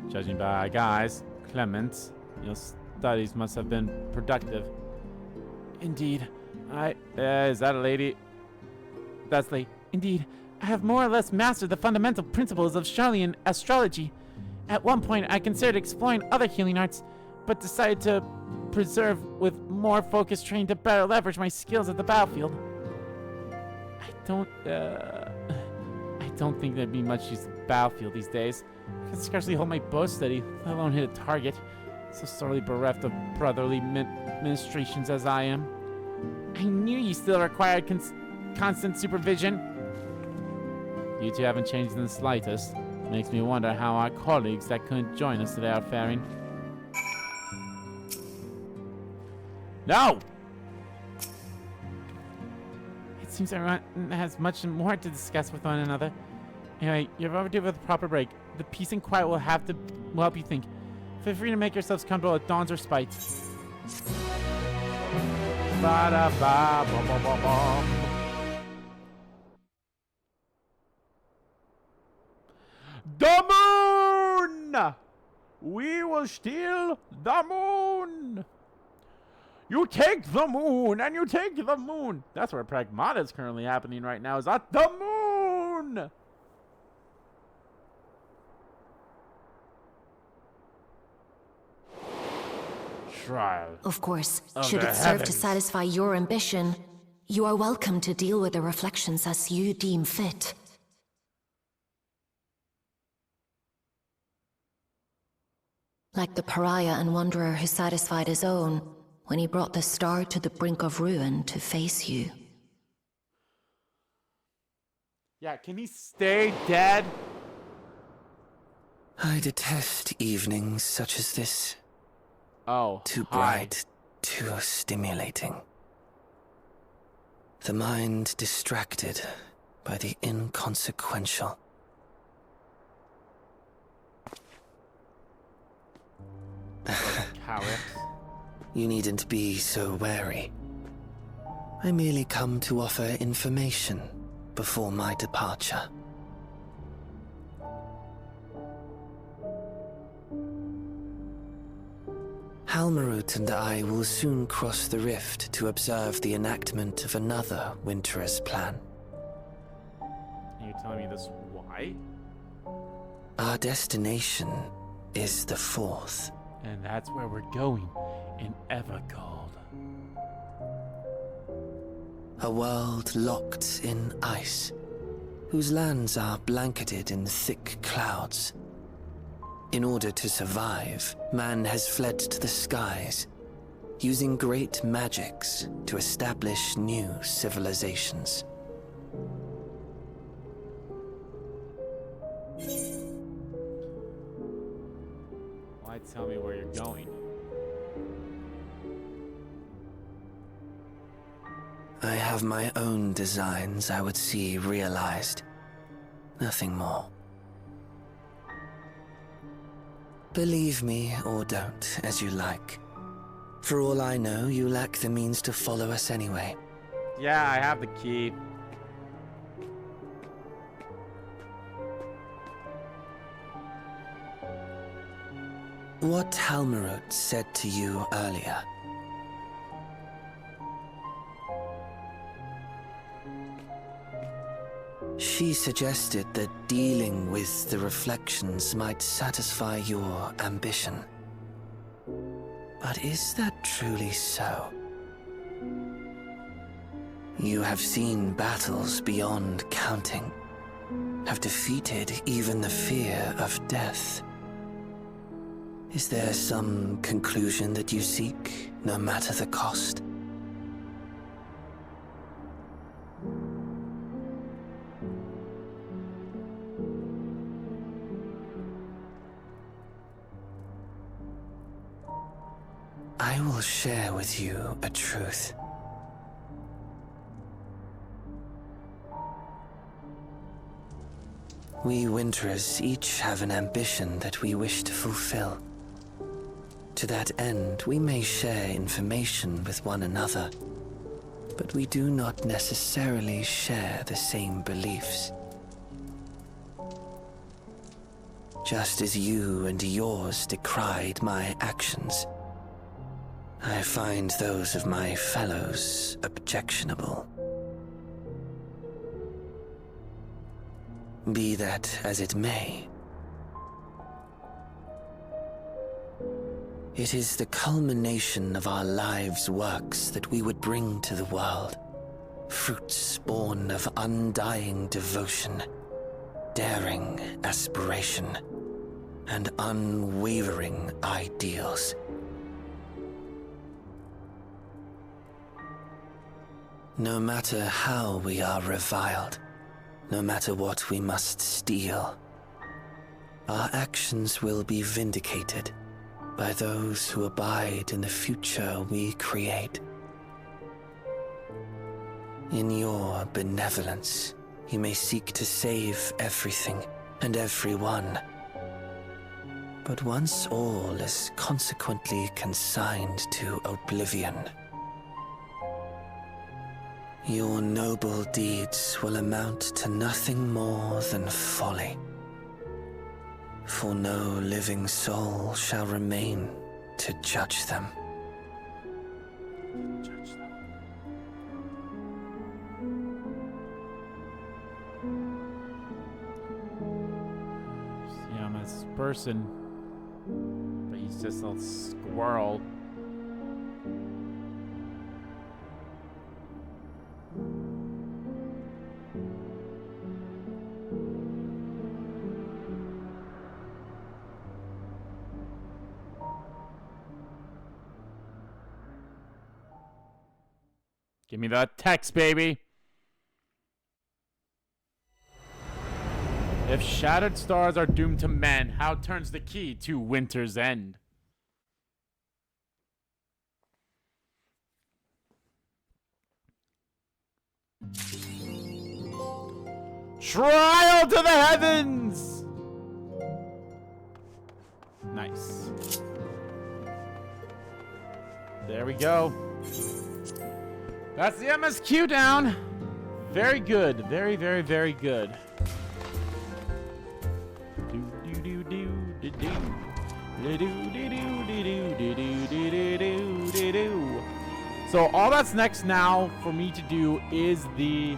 Judging by our guys, Clement, your studies must have been productive. Indeed. Is that a lady? That's the... Indeed. I have more or less mastered the fundamental principles of Charlian astrology. At one point, I considered exploring other healing arts, but decided to preserve with more focused training to better leverage my skills at the battlefield. I don't think there'd be much use at the battlefield these days. I can scarcely hold my bow steady, let alone hit a target. So sorely bereft of brotherly ministrations as I am. I knew you still required constant supervision. You two haven't changed in the slightest. Makes me wonder how our colleagues that couldn't join us today are faring. No! It seems everyone has much more to discuss with one another. Anyway, you're overdue with a proper break. The peace and quiet will help you think. Feel free to make yourselves comfortable at Dawn's respite. Ba-da-ba-ba-ba-ba-ba. The moon! We will steal the moon! You take the moon, and you take the moon! That's where Pragmata is currently happening right now, is at the moon! Trial. Of course, should it serve to satisfy your ambition, you are welcome to deal with the reflections as you deem fit. Like the pariah and wanderer who satisfied his own when he brought the star to the brink of ruin to face you. Yeah, can he stay dead? I detest evenings such as this. Oh, too bright, too stimulating. The mind distracted by the inconsequential. You needn't be so wary. I merely come to offer information before my departure. Halmarut and I will soon cross the rift to observe the enactment of another Winter's plan. Can you tell me this why? Our destination is the fourth. And that's where we're going, in Evergold. A world locked in ice, whose lands are blanketed in thick clouds. In order to survive, man has fled to the skies, using great magics to establish new civilizations. Why tell me where you're going? I have my own designs I would see realized. Nothing more. Believe me or don't, as you like. For all I know, you lack the means to follow us anyway. Yeah, I have the key. What Halmarut said to you earlier. She suggested that dealing with the reflections might satisfy your ambition. But is that truly so? You have seen battles beyond counting, have defeated even the fear of death. Is there some conclusion that you seek, no matter the cost? I will share with you a truth. We Winterers each have an ambition that we wish to fulfill. To that end, we may share information with one another, but we do not necessarily share the same beliefs. Just as you and yours decried my actions, I find those of my fellows objectionable. Be that as it may, it is the culmination of our lives' works that we would bring to the world. Fruits born of undying devotion, daring aspiration, and unwavering ideals. No matter how we are reviled, no matter what we must steal, our actions will be vindicated by those who abide in the future we create. In your benevolence, you may seek to save everything and everyone. But once all is consequently consigned to oblivion, your noble deeds will amount to nothing more than folly. For no living soul shall remain to judge them. See, I'm this person, but he's just a squirrel. Give me that text, baby. If shattered stars are doomed to mend, how turns the key to winter's end? Trial to the heavens! Nice. There we go. That's the MSQ down. Very good. Very, very, very good. So all that's next now for me to do is the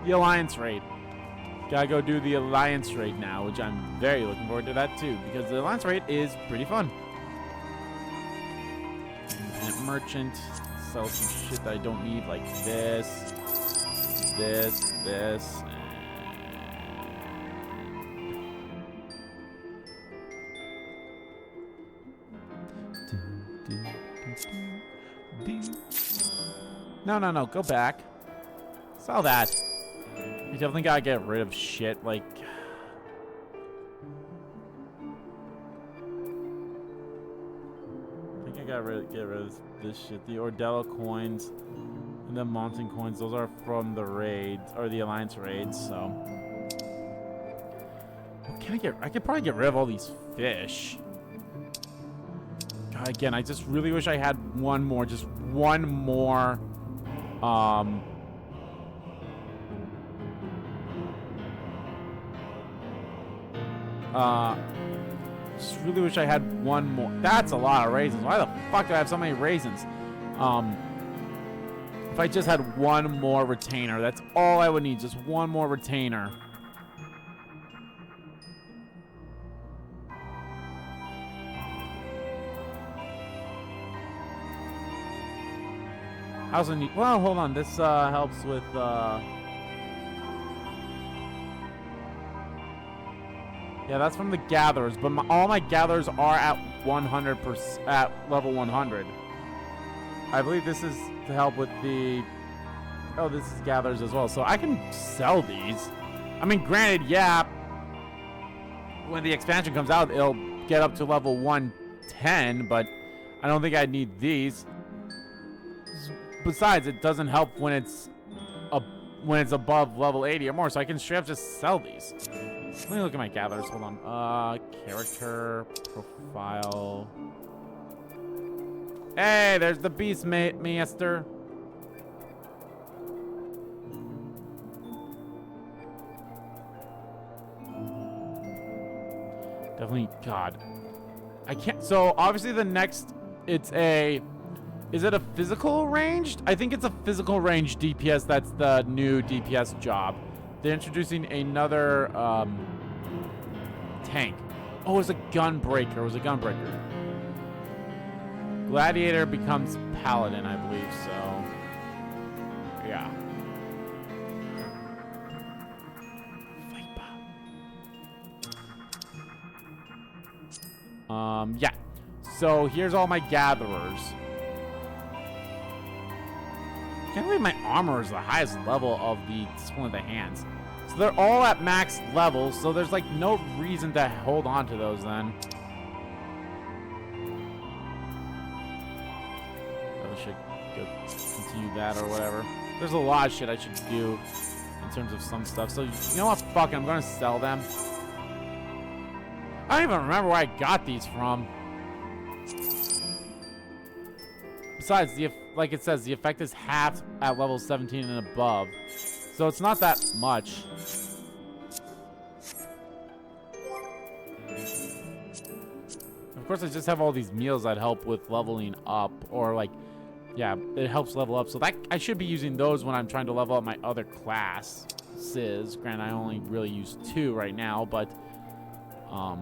Alliance raid. Gotta go do the Alliance raid now, which I'm very looking forward to that too, because the Alliance raid is pretty fun. Merchant, sell some shit that I don't need, like this, this. No, go back. Sell that. You definitely gotta get rid of shit, like... I think I gotta get rid of this shit. The Ordello coins and the mountain coins, those are from the raids, or the Alliance raids, so... What can I get? I could probably get rid of all these fish. God, again, I just really wish I had one more, just one more... just really wish I had one more. That's a lot of raisins. Why the fuck do I have so many raisins? If I just had one more retainer, that's all I would need. Just one more retainer. I also need, well, hold on. This helps with yeah, that's from the gatherers, but all my gatherers are at 100%, at level 100. I believe this is to help with the, oh, this is gatherers as well, so I can sell these. I mean, granted, yeah, when the expansion comes out, it'll get up to level 110, but I don't think I'd need these. Besides, it doesn't help when it's above level 80 or more, so I can straight up just sell these. Let me look at my gatherers. Hold on. Character, profile. Hey, there's the beast master. Definitely, God. I can't, so obviously the next, it's a, is it a physical ranged? I think it's a physical range DPS. That's the new DPS job. They're introducing another tank. Oh, it's a gunbreaker. It was a gunbreaker. Gladiator becomes paladin, I believe. So, yeah. Yeah. So here's all my gatherers. can't believe my armor is the highest level of the Discipline of the Hands. So they're all at max level, so there's like no reason to hold on to those then. I should go continue that or whatever. There's a lot of shit I should do in terms of some stuff. So you know what? Fuck it, I'm gonna sell them. I don't even remember where I got these from. Besides, like it says, the effect is halved at level 17 and above. So it's not that much. Of course, I just have all these meals that help with leveling up. Or like, yeah, it helps level up. So that I should be using those when I'm trying to level up my other class. Granted, I only really use 2 right now, but I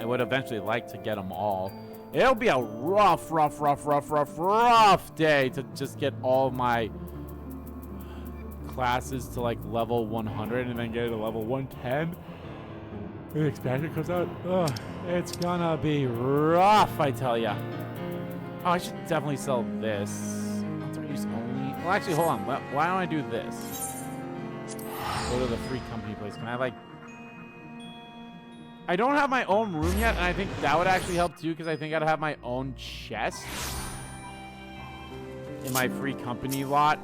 would eventually like to get them all. It'll be a rough day to just get all my classes to like level 100 and then get it to level 110. When the expansion comes out, it's gonna be rough, I tell ya. Oh, I should definitely sell this. Use only. Well, actually, hold on. Why don't I do this? Go to the free company place. Can I like? I don't have my own room yet, and I think that would actually help too, because I think I'd have my own chest in my free company lot.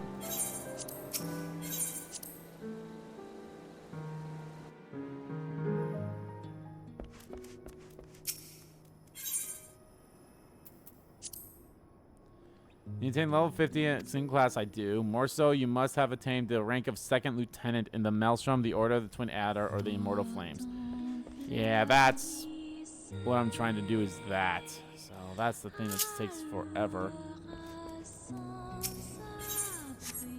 You attain level 50 in single class, I do. More so, you must have attained the rank of 2nd Lieutenant in the Maelstrom, the Order of the Twin Adder, or the Immortal Flames. Yeah, that's what I'm trying to do is that. So that's the thing that takes forever.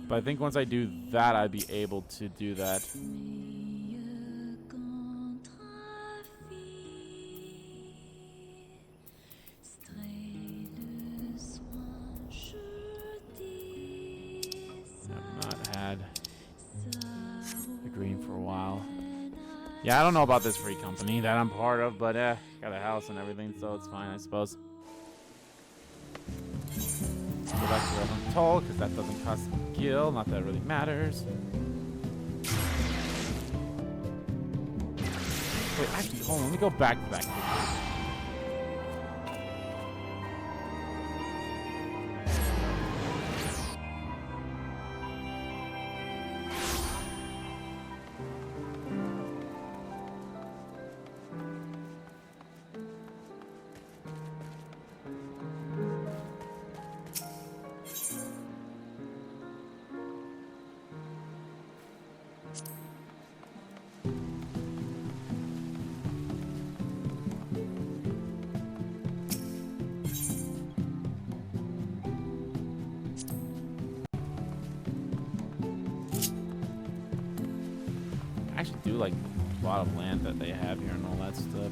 But I think once I do that, I'd be able to do that. I've not had the green for a while. Yeah, I don't know about this free company that I'm part of, but got a house and everything, so it's fine, I suppose. Let's go back to Reverend Toll, because that doesn't cost a gil. Not that it really matters. Wait, actually, hold on. Let me go back to that quickly. Do like a lot of land that they have here and all that stuff.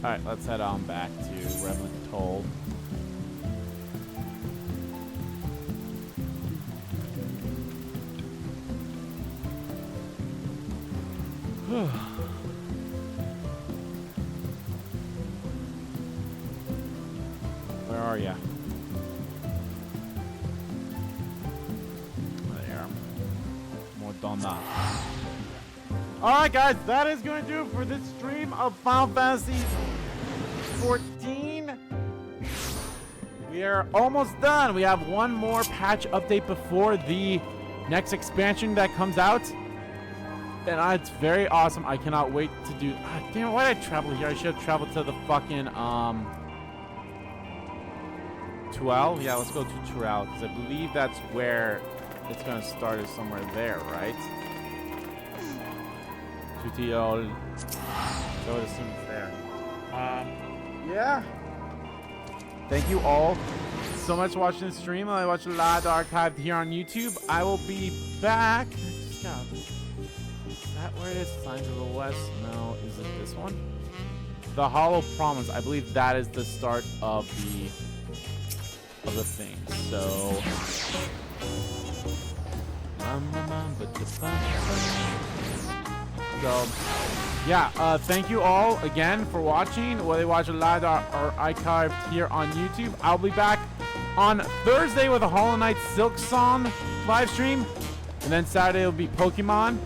All right, let's head on back to Reverend Toll. Where are ya? There. Madonna. Alright guys, that is going to do it for this stream of Final Fantasy 14. We are almost done. We have one more patch update before the next expansion that comes out. And it's very awesome. I cannot wait to do. Damn, why did I travel here? I should have traveled to the fucking 12. Yeah, let's go to Turel because I believe that's where it's gonna start. Is somewhere there, right? Turel. So I would assume it's there. Yeah. Thank you all so much for watching the stream. I watched a lot of archived here on YouTube. I will be back. Is that where it is? Signs of the West? No. Is it this one? the Hollow Promise. I believe that is the start of the thing. So yeah, thank you all again for watching, whether you watch it live or archived here on YouTube. I'll be back on Thursday with a Hollow Knight Silksong live stream, and then Saturday will be Pokemon.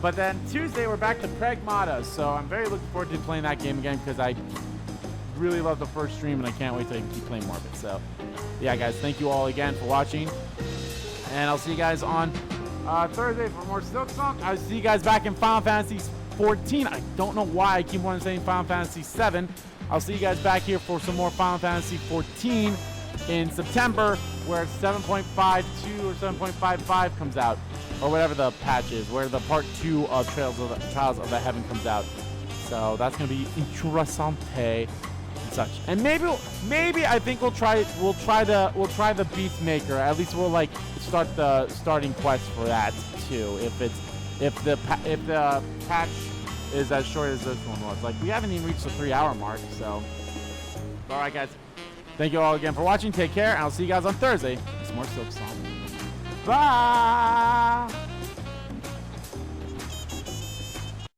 But then Tuesday we're back to Pragmata, so I'm very looking forward to playing that game again because I really love the first stream and I can't wait to keep playing more of it. So yeah, guys, thank you all again for watching, and I'll see you guys on Thursday for more Silksong. I'll see you guys back in Final Fantasy 14. I don't know why I keep wanting to say Final Fantasy 7. I'll see you guys back here for some more Final Fantasy 14 in September, where 7.52 or 7.55 comes out, or whatever the patch is, where the part 2 of Trials of the Heaven comes out. So that's gonna be interessante and such. And maybe I think we'll try the Beastmaker. At least we'll like start the starting quest for that too. If the patch is as short as this one was. Like, we haven't even reached the 3-hour mark. So all right, guys. Thank you all again for watching. Take care, and I'll see you guys on Thursday with some more Silksong. Bye!